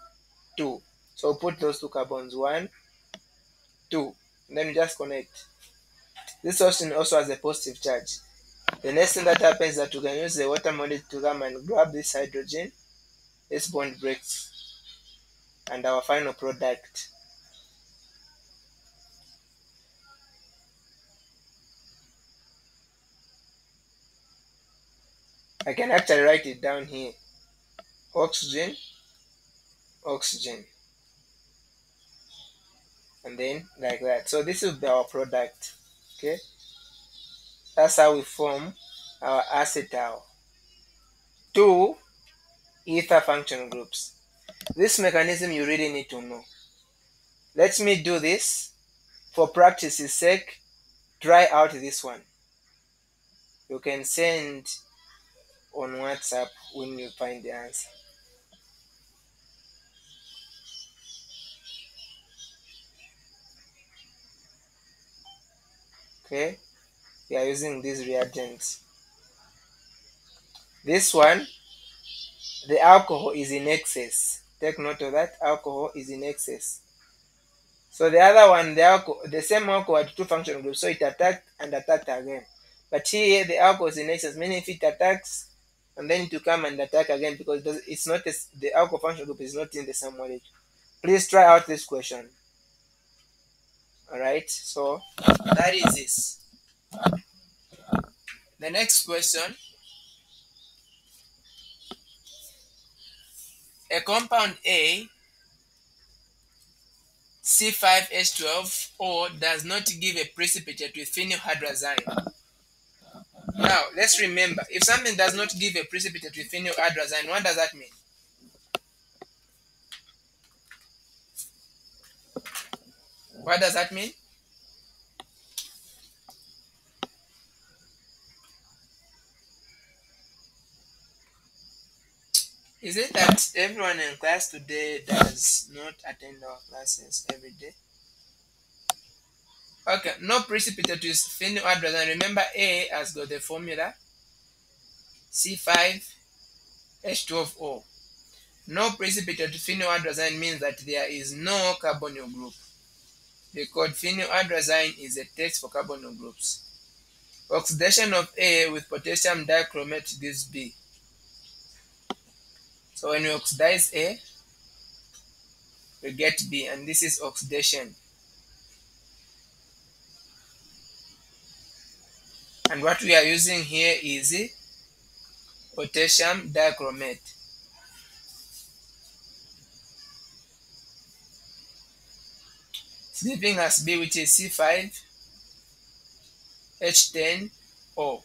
2. So put those two carbons, 1, 2. And then you just connect. This oxygen also has a positive charge. The next thing that happens is that you can use the water molecule to come and grab this hydrogen. This bond breaks. And our final product. I can actually write it down here. Oxygen, oxygen. And then like that. So this will be our product. Okay. That's how we form our acetal. Two ether function groups. This mechanism you really need to know. Let me do this. For practice's sake, try out this one. You can send on WhatsApp when you find the answer. Okay, we are using these reagents. This one, the alcohol is in excess. Take note of that, alcohol is in excess. So the other one, the same alcohol had two functional groups, so it attacked and attacked again. But here the alcohol is in excess, meaning if it attacks and then to come and attack again because it's not the alcohol functional group is not in the same molecule. Please try out this question. Alright, so that is this. The next question. A compound A C5H12O does not give a precipitate with phenyl Now, let's remember, if something does not give a precipitate with phenyl what does that mean? What does that mean? Is it that everyone in class today does not attend our classes every day? Okay, no precipitate with phenyl Remember, A has got the formula C5H12O. No precipitate with phenyl means that there is no carbonyl group. Because phenyl is a test for carbonyl groups. Oxidation of A with potassium dichromate gives B. So when we oxidize A, we get B, and this is oxidation. And what we are using here is potassium dichromate. It's giving us B, which is C5H10O.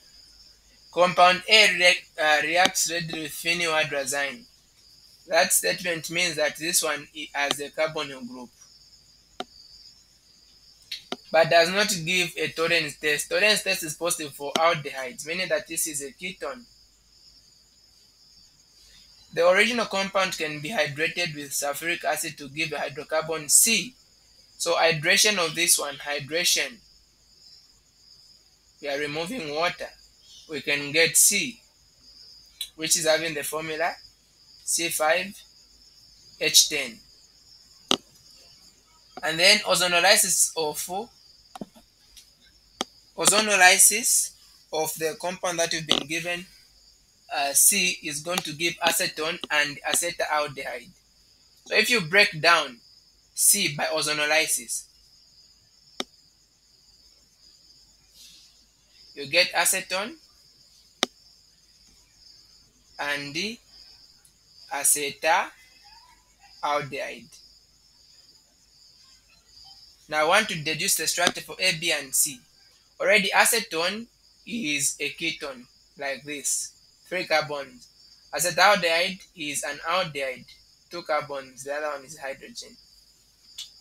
Compound A reacts readily with phenyl That statement means that this one has a carbonyl group, but does not give a tolerance test. Tolerance test is positive for aldehydes, meaning that this is a ketone. The original compound can be hydrated with sulfuric acid to give a hydrocarbon C. So hydration of this one, hydration we are removing water, we can get C, which is having the formula C5H10. And then ozonolysis of the compound that you've been given, C, is going to give acetone and acetaldehyde. So if you break down C by ozonolysis, you get acetone and the acetaldehyde. Now I want to deduce the structure for A, B, and C. Already acetone is a ketone, like this, 3 carbons. Acetaldehyde is an aldehyde, 2 carbons, the other one is hydrogen.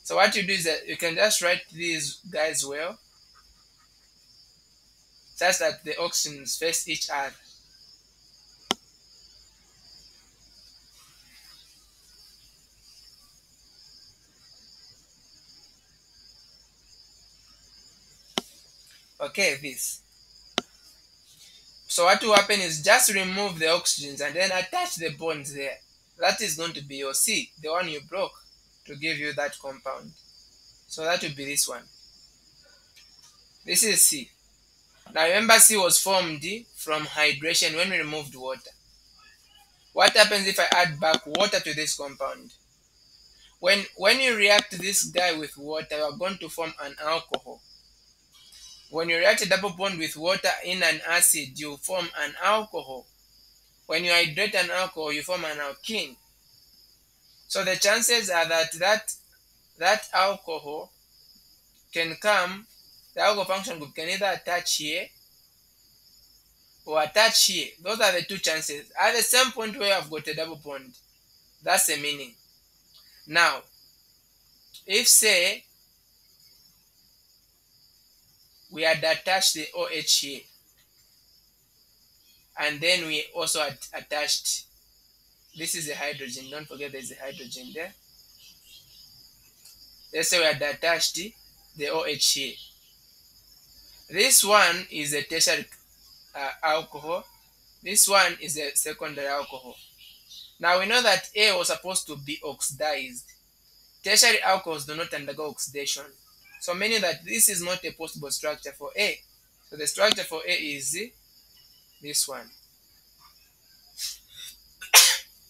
So what you do is that you can just write these guys well, such that the oxygens face each other. Okay, this. So what will happen is just remove the oxygens and then attach the bonds there. That is going to be your C, the one you broke to give you that compound. So that will be this one. This is C. Now remember, C was formed from hydration when we removed water. What happens if I add back water to this compound? When you react this guy with water, you are going to form an alcohol. When you react a double bond with water in an acid, you form an alcohol. When you hydrate an alcohol, you form an alkene. So the chances are that alcohol can come, the alcohol function group can either attach here or attach here. Those are the two chances. At the same point where I've got a double bond, that's the meaning. Now, if say we had attached the OH here, and then we also attached, this is a hydrogen, don't forget there's a hydrogen there. Let's say we had attached the OH here. This one is a tertiary alcohol. This one is a secondary alcohol. Now we know that A was supposed to be oxidized. Tertiary alcohols do not undergo oxidation. So meaning that this is not a possible structure for A. So the structure for A is this one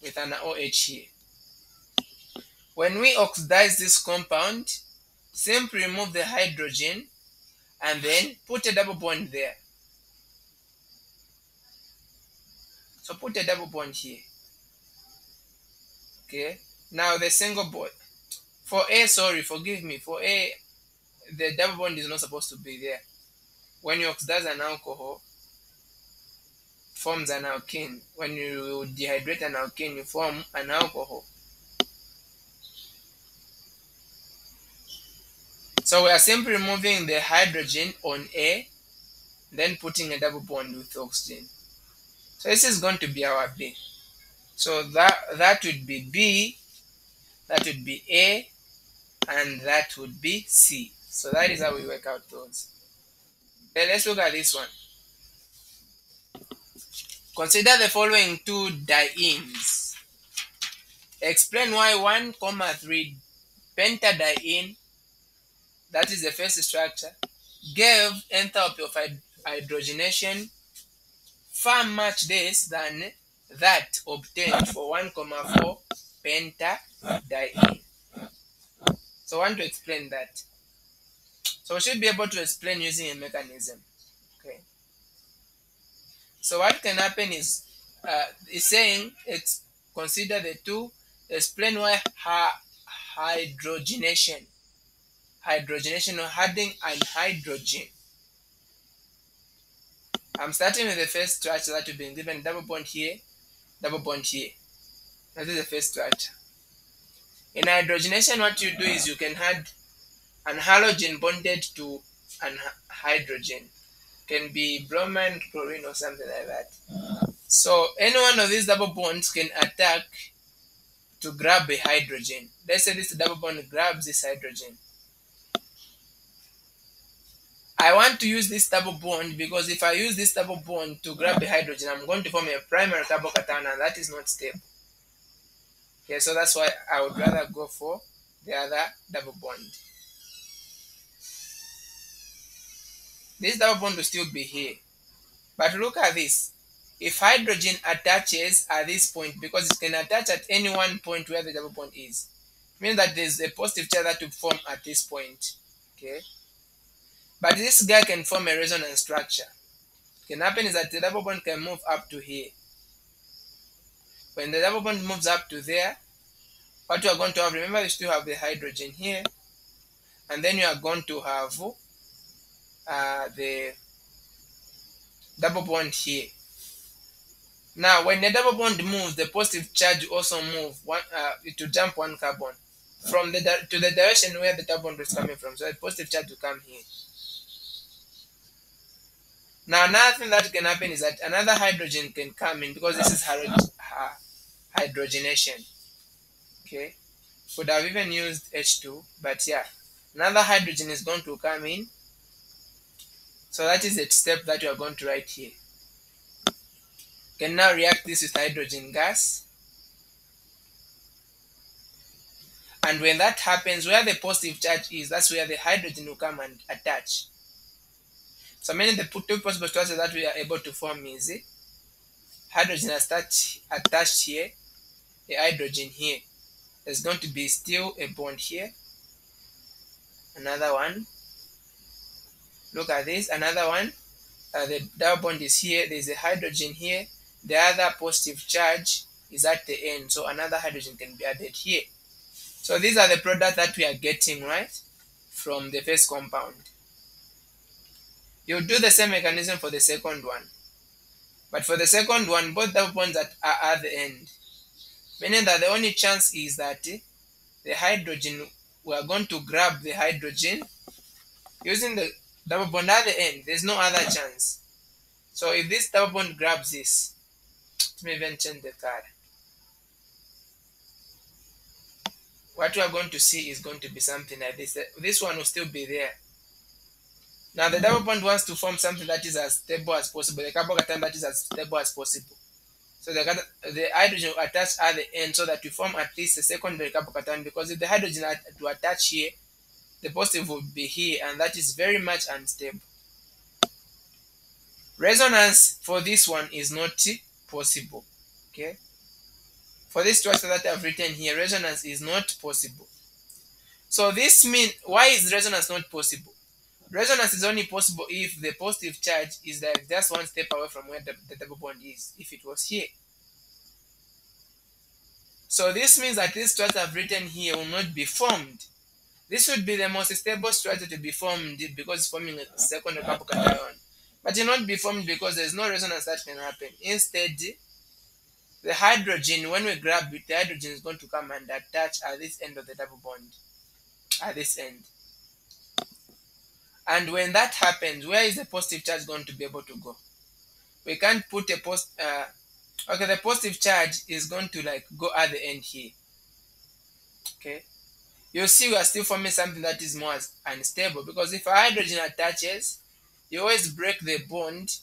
with an OH here. When we oxidize this compound, simply remove the hydrogen and then put a double bond there. So put a double bond here. Okay. Now the single bond. For A, sorry, forgive me. For A, the double bond is not supposed to be there. When you oxidize an alcohol, forms an alkene. When you dehydrate an alkene, you form an alcohol. So we are simply removing the hydrogen on A, then putting a double bond with oxygen. So this is going to be our B. So that would be B, that would be A, and that would be C. So that is how we work out those. Okay, let's look at this one. Consider the following two dienes. Explain why 1,3 pentadiene, that is the first structure, gave enthalpy of hydrogenation far much less than that obtained for 1,4 pentadiene. So I want to explain that. So we should be able to explain using a mechanism. Okay. So what can happen is, it's saying consider the two, explain why hydrogenation or adding an hydrogen. I'm starting with the first structure that we've been given, double bond here, double bond here. That is the first structure. In hydrogenation, what you do is you can add an halogen bonded to an hydrogen. Can be bromine, chlorine, or something like that. So any one of these double bonds can attack to grab a hydrogen. Let's say this double bond grabs this hydrogen. I want to use this double bond because if I use this double bond to grab the hydrogen, I'm going to form a primary carbocation, and that is not stable. Okay, so that's why I would rather go for the other double bond. This double bond will still be here. But look at this. If hydrogen attaches at this point, because it can attach at any one point where the double bond is, it means that there's a positive charge that will form at this point. Okay. But this guy can form a resonance structure. What can happen is that the double bond can move up to here. When the double bond moves up to there, what you are going to have, remember you still have the hydrogen here, and then you are going to have the double bond here. Now, when the double bond moves, the positive charge also move to jump one carbon from to the direction where the double bond is coming from. So the positive charge will come here. Now, another thing that can happen is that another hydrogen can come in because this is hydrogenation. Okay, could have even used H2, but yeah, another hydrogen is going to come in. So that is the step that we are going to write here. Can now react this with hydrogen gas. And when that happens, where the positive charge is, that's where the hydrogen will come and attach. So meaning the two possible structures that we are able to form is hydrogen attached here, a hydrogen here. There's going to be still a bond here. Another one. Look at this, another one. The double bond is here, there's a hydrogen here. The other positive charge is at the end, so another hydrogen can be added here. So these are the products that we are getting, right, from the first compound. You do the same mechanism for the second one. But for the second one, both double bonds are at the end. Meaning that the only chance is that the hydrogen, we are going to grab the hydrogen using the double bond at the end. There's no other chance. So if this double bond grabs this, let me even change the card. What we are going to see is going to be something like this. This one will still be there. Now the double bond wants to form something that is as stable as possible, the carbocation that is as stable as possible. So the hydrogen will attach at the end so that we form at least a secondary carbocation, because if the hydrogen to attach here, the positive will be here, and that is very much unstable. Resonance for this one is not possible. Okay. For this structure that I've written here, resonance is not possible. So this means, why is resonance not possible? Resonance is only possible if the positive charge is like just one step away from where the double bond is, if it was here. So this means that this structure I've written here will not be formed. This would be the most stable structure to be formed because it's forming a secondary carbocation. But it will not be formed because there's no resonance that can happen. Instead, the hydrogen, when we grab it, the hydrogen is going to come and attach at this end of the double bond. At this end. And when that happens, where is the positive charge going to be able to go? We can't put a okay, the positive charge is going to like go at the end here. Okay. You see we are still forming something that is more unstable, because if a hydrogen attaches, you always break the bond,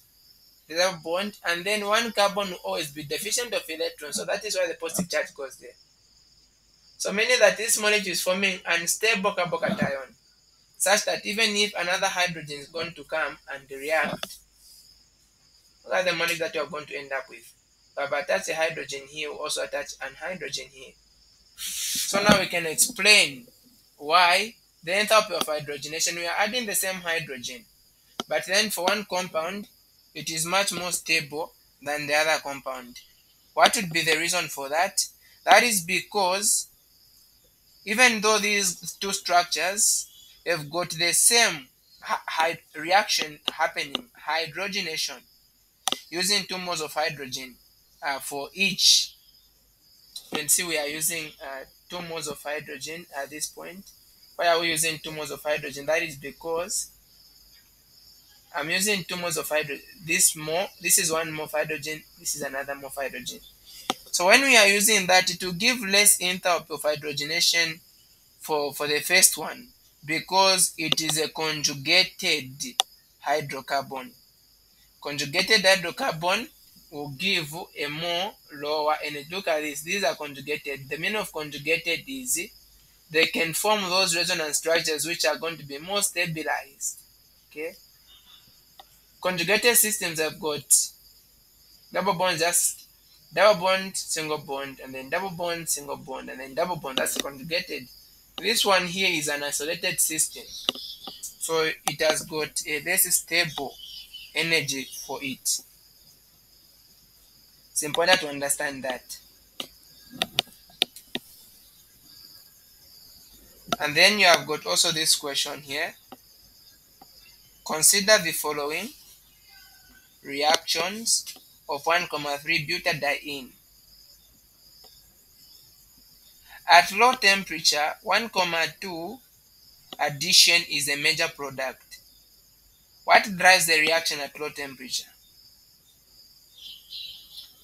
the double bond, and then one carbon will always be deficient of electrons. So that is why the positive charge goes there. So meaning that this molecule is forming unstable carbocation, such that even if another hydrogen is going to come and react, look at the molecule that you are going to end up with. But attach a hydrogen here, will also attach an hydrogen here. So now we can explain why the enthalpy of hydrogenation, we are adding the same hydrogen, but then for one compound, it is much more stable than the other compound. What would be the reason for that? That is because even though these two structures have got the same reaction happening, hydrogenation, using 2 moles of hydrogen for each. You can see we are using 2 moles of hydrogen at this point. Why are we using 2 moles of hydrogen? That is because I'm using 2 moles of hydrogen. This is 1 mole of hydrogen, this is another mole of hydrogen. So when we are using that, it will give less enthalpy of hydrogenation for the first one, because it is a conjugated hydrocarbon. Conjugated hydrocarbon will give a more lower energy. Look at this. These are conjugated. The meaning of conjugated is they can form those resonance structures which are going to be more stabilized. Okay. Conjugated systems have got double bond, just double bond, single bond, and then double bond, single bond, and then double bond. That's conjugated. This one here is an isolated system, so it has got a very stable energy for it. It's important to understand that. And then you have got also this question here. Consider the following reactions of 1,3 butadiene. At low temperature, 1,2 addition is a major product. What drives the reaction at low temperature?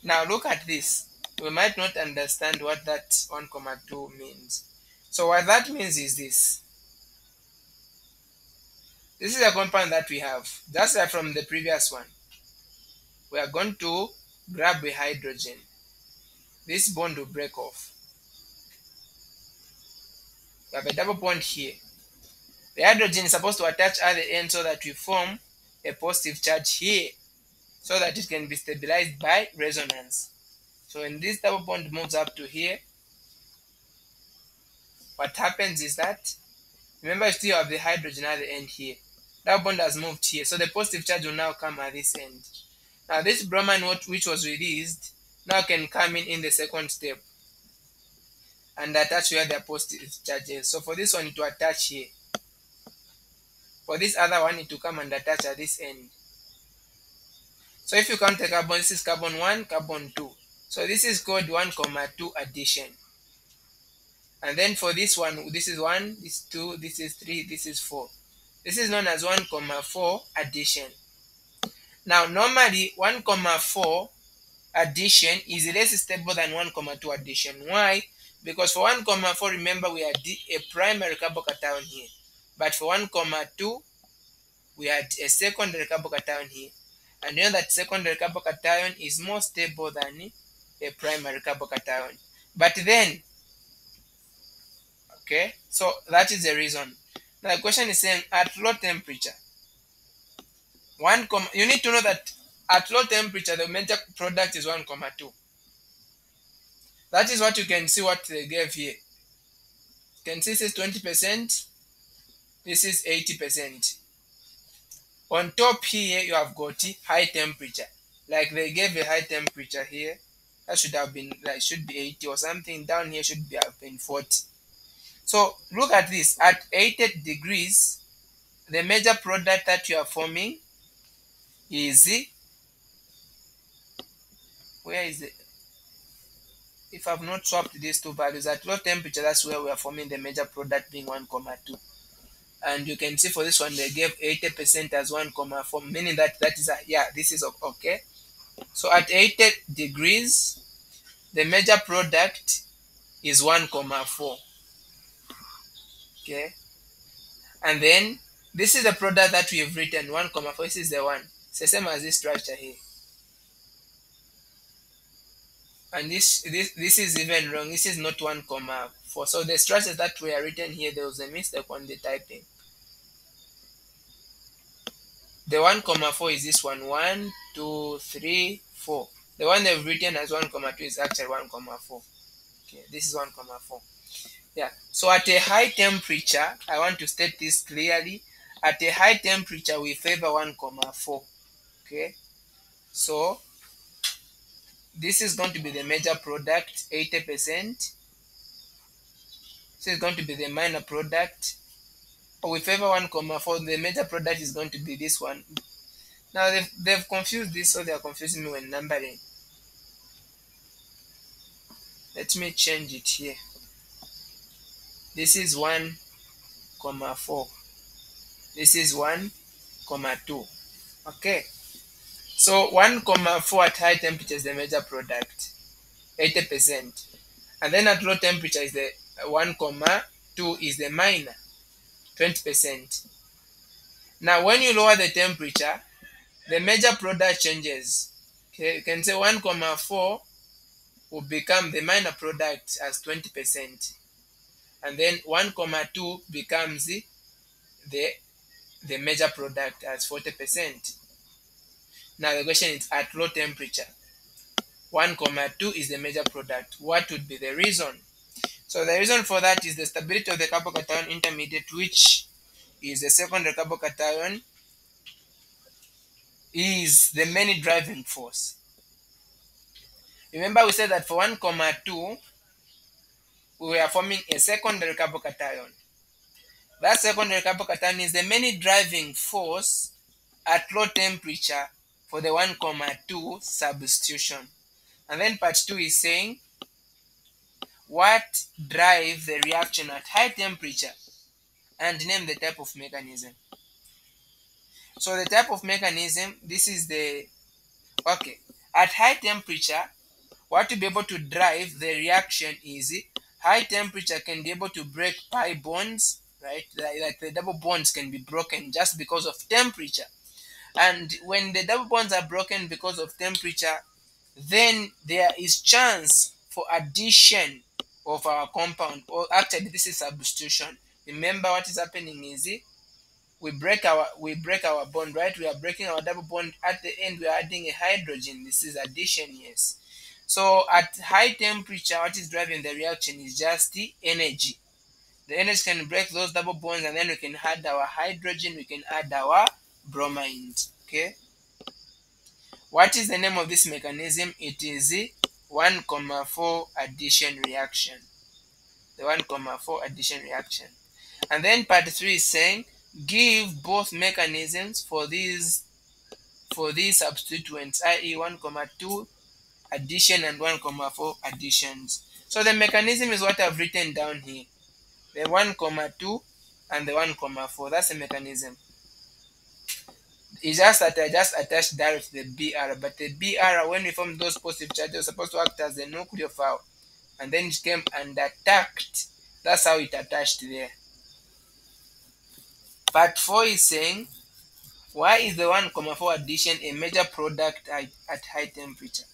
Now look at this. We might not understand what that 1,2 means. So what that means is this. This is a compound that we have, just like from the previous one. We are going to grab a hydrogen. This bond will break off. We have a double bond here. The hydrogen is supposed to attach at the end so that we form a positive charge here, so that it can be stabilized by resonance. So when this double bond moves up to here, what happens is that, remember, you still have the hydrogen at the end here. Double bond has moved here, so the positive charge will now come at this end. Now this bromine which was released now can come in the second step and attach where the positive charge is. So for this one to attach here, for this other one it to come and attach at this end. So if you count the carbon, this is carbon 1, carbon 2. So this is called 1,2 addition. And then for this one, this is 1, this is 2, this is 3, this is 4. This is known as 1,4 addition. Now normally 1,4 addition is less stable than 1,2 addition. Why? Because for 1,4, remember, we had a primary carbocation here. But for 1,2, we had a secondary carbocation here. And you know that secondary carbocation is more stable than a primary carbocation. But then, okay, so that is the reason. Now the question is saying at low temperature, you need to know that at low temperature the major product is 1,2. That is what you can see what they gave here. You can see this is 20%, this is 80%. On top here you have got high temperature. Like they gave a high temperature here. That should have been should be 80 or something. Down here should have been 40. So look at this. At 80 degrees, the major product that you are forming is, where is it? If I've not swapped these two values, at low temperature, that's where we are forming the major product being 1,2. And you can see for this one, they gave 80% as 1,4, meaning that is this is okay. So at 80 degrees, the major product is 1,4. Okay. And then this is the product that we have written, 1,4. This is the one. It's the same as this structure here. And this is even wrong. This is not 1,4. So the structures that were written here, there was a mistake on the typing. The 1,4 is this one. 1, 2, 3, 4. The one they've written as 1,2 is actually 1,4. Okay, this is 1,4. Yeah. So at a high temperature, I want to state this clearly. At a high temperature, we favor 1,4. Okay. So this is going to be the major product, 80%. This is going to be the minor product. We favor 1,4. The major product is going to be this one. Now they've confused this, so they are confusing me when numbering. Let me change it here. This is 1,4. This is 1,2. Okay. So 1,4 at high temperature is the major product, 80%. And then at low temperature is the 1,2 is the minor, 20%. Now when you lower the temperature, the major product changes. Okay, you can say 1,4 will become the minor product as 20%, and then 1,2 becomes the major product as 40%. Now the question is, at low temperature, 1,2 is the major product. What would be the reason? So the reason for that is the stability of the carbocation intermediate, which is the secondary carbocation, is the main driving force. Remember we said that for 1,2 we were forming a secondary carbocation. That secondary carbocation is the main driving force at low temperature for the 1,2 substitution. And then part 2 is saying what drives the reaction at high temperature, and name the type of mechanism. So the type of mechanism, this is the, okay, at high temperature, what will be able to drive the reaction is high temperature can be able to break pi bonds, right? Like the double bonds can be broken just because of temperature. And when the double bonds are broken because of temperature, then there is chance for addition of our compound, or actually this is substitution. Remember what is happening is we break our bond, right? We are breaking our double bond. At the end we are adding a hydrogen. This is addition, yes. So at high temperature, what is driving the reaction is just the energy. The energy can break those double bonds, and then we can add our hydrogen, we can add our bromines. Okay, what is the name of this mechanism? It is the 1,4 addition reaction. The 1,4 addition reaction. And then part 3 is saying give both mechanisms for these substituents, i.e. 1,2 addition and 1,4 additions. So the mechanism is what I've written down here. The 1,2 and the 1,4. That's the mechanism. It's just that I just attached direct to the Br, but the Br, when we formed those positive charges, was supposed to act as the nucleophile, and then it came and attacked. That's how it attached there. Part 4 is saying why is the 1,4 addition a major product at high temperature?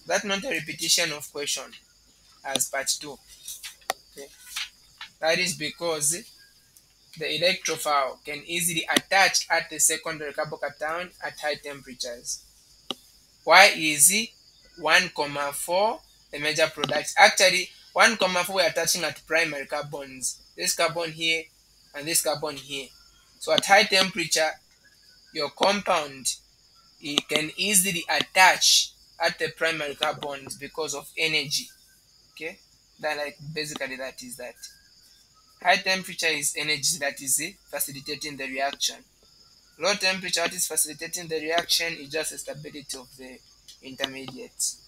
That's not a repetition of question as part 2. Okay. That is because the electrophile can easily attach at the secondary carbocation at high temperatures. Why is 1,4 the major product? Actually, 1,4 we're attaching at primary carbons. This carbon here and this carbon here. So at high temperature, your compound, it can easily attach at the primary carbons because of energy. Okay, that, like, basically that is that. High temperature is energy that is facilitating the reaction. Low temperature, what is facilitating the reaction is just the stability of the intermediates.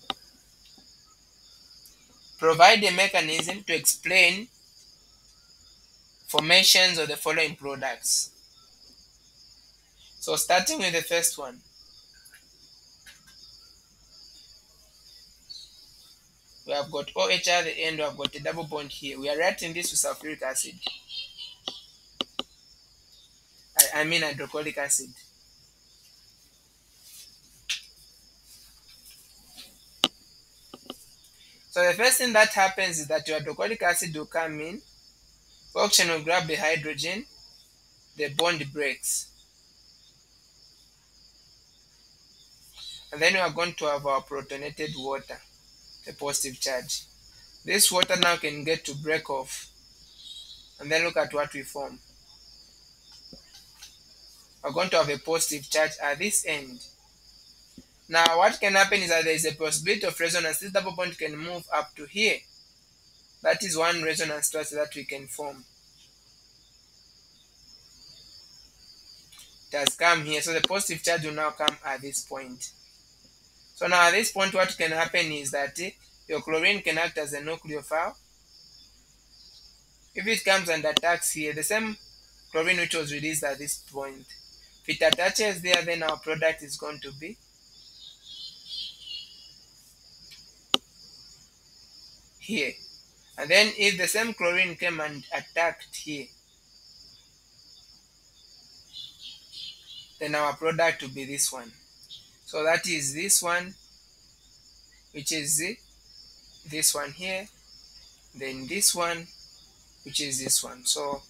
Provide a mechanism to explain formations of the following products. So starting with the first one, we have got OH at the end, we have got a double bond here. We are writing this with sulfuric acid. I mean hydrochloric acid. So the first thing that happens is that your hydrochloric acid will come in, oxygen will grab the hydrogen, the bond breaks. And then we are going to have our protonated water, the positive charge. This water now can get to break off. And then look at what we form. We're going to have a positive charge at this end. Now what can happen is that there is a possibility of resonance. This double bond can move up to here. That is one resonance structure that we can form. It has come here, so the positive charge will now come at this point. So now at this point what can happen is that your chlorine can act as a nucleophile. If it comes and attacks here, the same chlorine which was released at this point, if it attaches there, then our product is going to be here. And then if the same chlorine came and attacked here, then our product will be this one. So that is this one, which is this one here, then this one, which is this one. So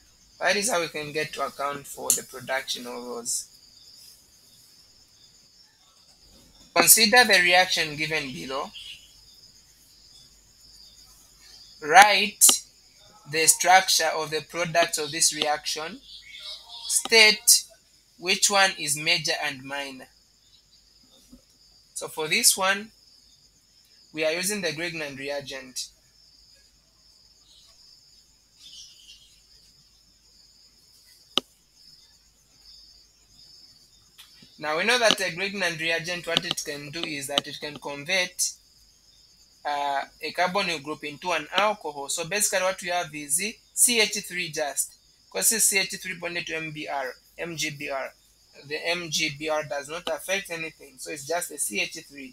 that is how we can get to account for the production of those. Consider the reaction given below. Write the structure of the products of this reaction. State which one is major and minor. So for this one, we are using the Grignard reagent. Now we know that the Grignard reagent, what it can do is that it can convert a carbonyl group into an alcohol. So basically what we have is CH3 just, because it's CH3 bonded to MgBr. The MgBr does not affect anything, so it's just a CH3.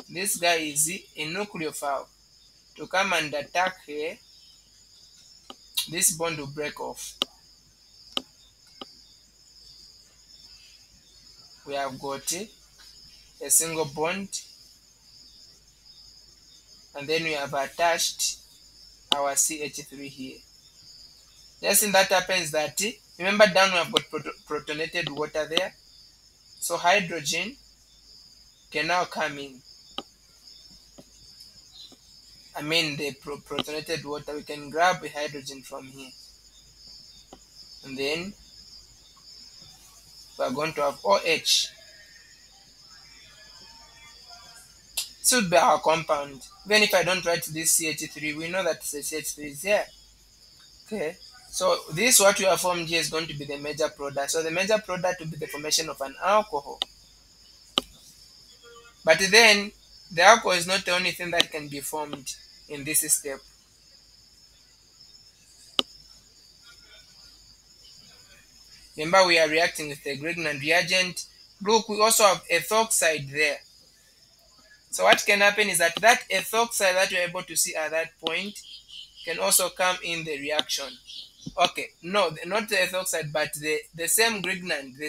This guy is a nucleophile. To come and attack here, this bond will break off. We have got a single bond, and then we have attached our CH3 here. Next thing that happens that, remember down we have got protonated water there, so hydrogen can now come in. I mean the protonated water, we can grab a hydrogen from here, and then we are going to have OH. This would be our compound. Even if I don't write this CH3, we know that the CH3 is here. Okay, so this what we have formed here is going to be the major product. So the major product will be the formation of an alcohol. But then the alcohol is not the only thing that can be formed in this step. Remember, we are reacting with the Grignard reagent. Look, we also have ethoxide there. So what can happen is that ethoxide that you're able to see at that point can also come in the reaction. Okay, no, not the ethoxide, but the same Grignard, the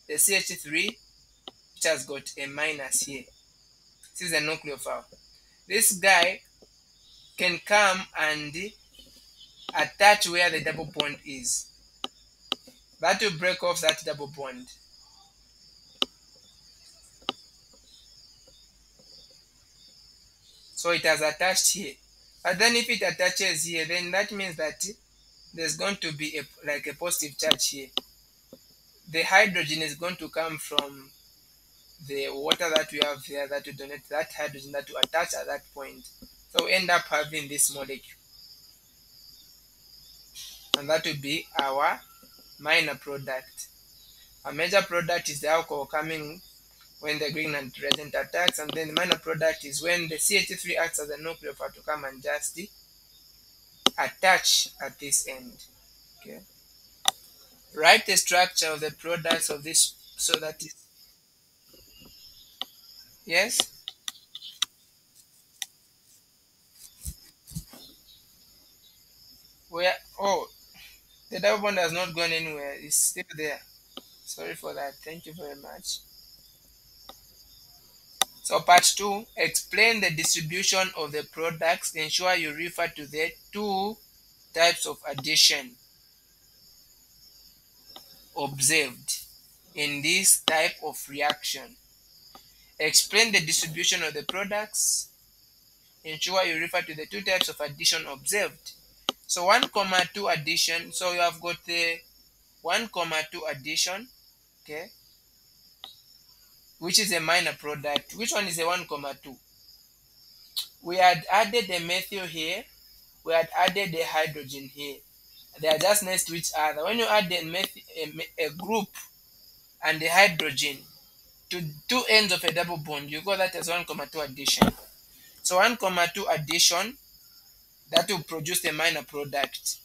CH3, which has got a minus here. This is a nucleophile. This guy can come and attach where the double bond is. That will break off that double bond. So it has attached here. But then if it attaches here, then that means that there's going to be like a positive charge here. The hydrogen is going to come from the water that we have there that will donate that hydrogen that will attach at that point. So we end up having this molecule. And that will be our minor product. Our major product is the alcohol coming when the Grignard reagent attacks, and then the minor product is when the CH3 acts as a nucleophile to come and just attach at this end. Okay. Write the structure of the products of this, so that is, yes, where, oh, the double bond has not gone anywhere, it's still there. Sorry for that. Thank you very much. So part 2, explain the distribution of the products. Ensure you refer to the two types of addition observed in this type of reaction. Explain the distribution of the products. Ensure you refer to the two types of addition observed. So 1,2 addition. So you have got the 1,2 addition, okay, which is a minor product. Which one is a 1,2? We had added the methyl here. We had added the hydrogen here. They are just next to each other. When you add the a group and the hydrogen to two ends of a double bond, you call that as 1,2 addition. So 1,2 addition, that will produce the minor product.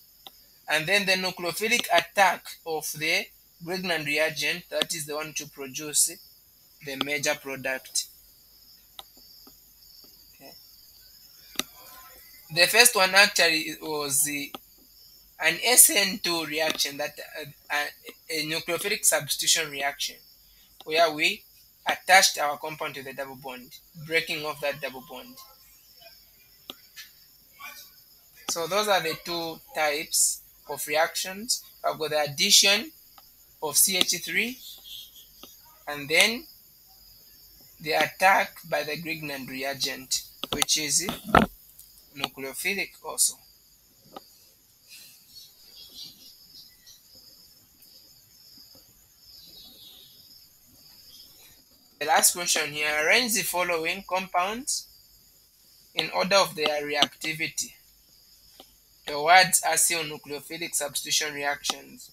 And then the nucleophilic attack of the Grignard reagent, that is the one to produce the major product. Okay. The first one actually was An SN2 reaction, that a nucleophilic substitution reaction, where we attached our compound to the double bond, breaking off that double bond. So those are the two types of reactions. I've got the addition of CH3 and then the attack by the Grignard reagent, which is nucleophilic also. The last question here, arrange the following compounds in order of their reactivity towards acyl-nucleophilic substitution reactions.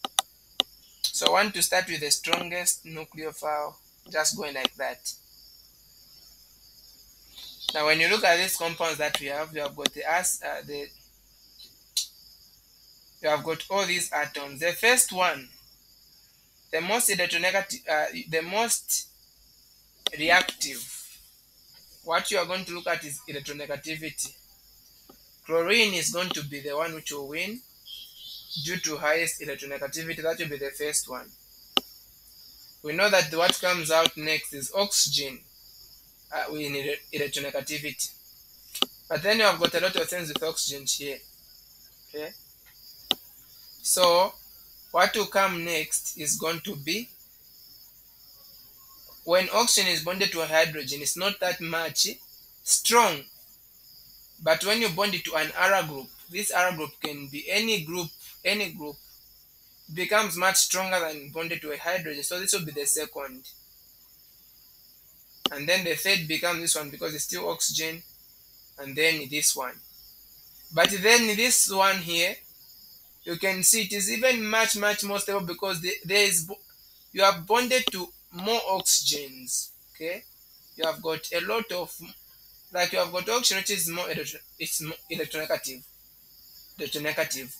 So I want to start with the strongest nucleophile, just going like that. Now when you look at these compounds that we have, you have got you have got all these atoms. The first one, the most electronegative, the most reactive, what you are going to look at is electronegativity. Chlorine is going to be the one which will win due to highest electronegativity. That will be the first one. We know that what comes out next is oxygen with electronegativity. But then you have got a lot of things with oxygen here. Okay. So what will come next is going to be, when oxygen is bonded to a hydrogen, it's not that much strong. But when you bond it to an R group, this R group can be any group, becomes much stronger than bonded to a hydrogen. So this will be the second. And then the third becomes this one because it's still oxygen, and then this one. But then this one here, you can see it is even much more stable because you have bonded to more oxygens. Okay, you have got a lot of, like you have got oxygen which is more electronegative,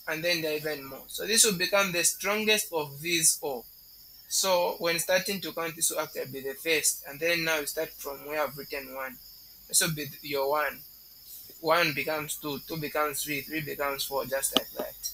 and then there are even more. So this will become the strongest of these all. So when starting to count, this will actually be the first, and then now you start from where I've written 1. This will be your 1. 1 becomes 2, 2 becomes 3, 3 becomes 4, just like that.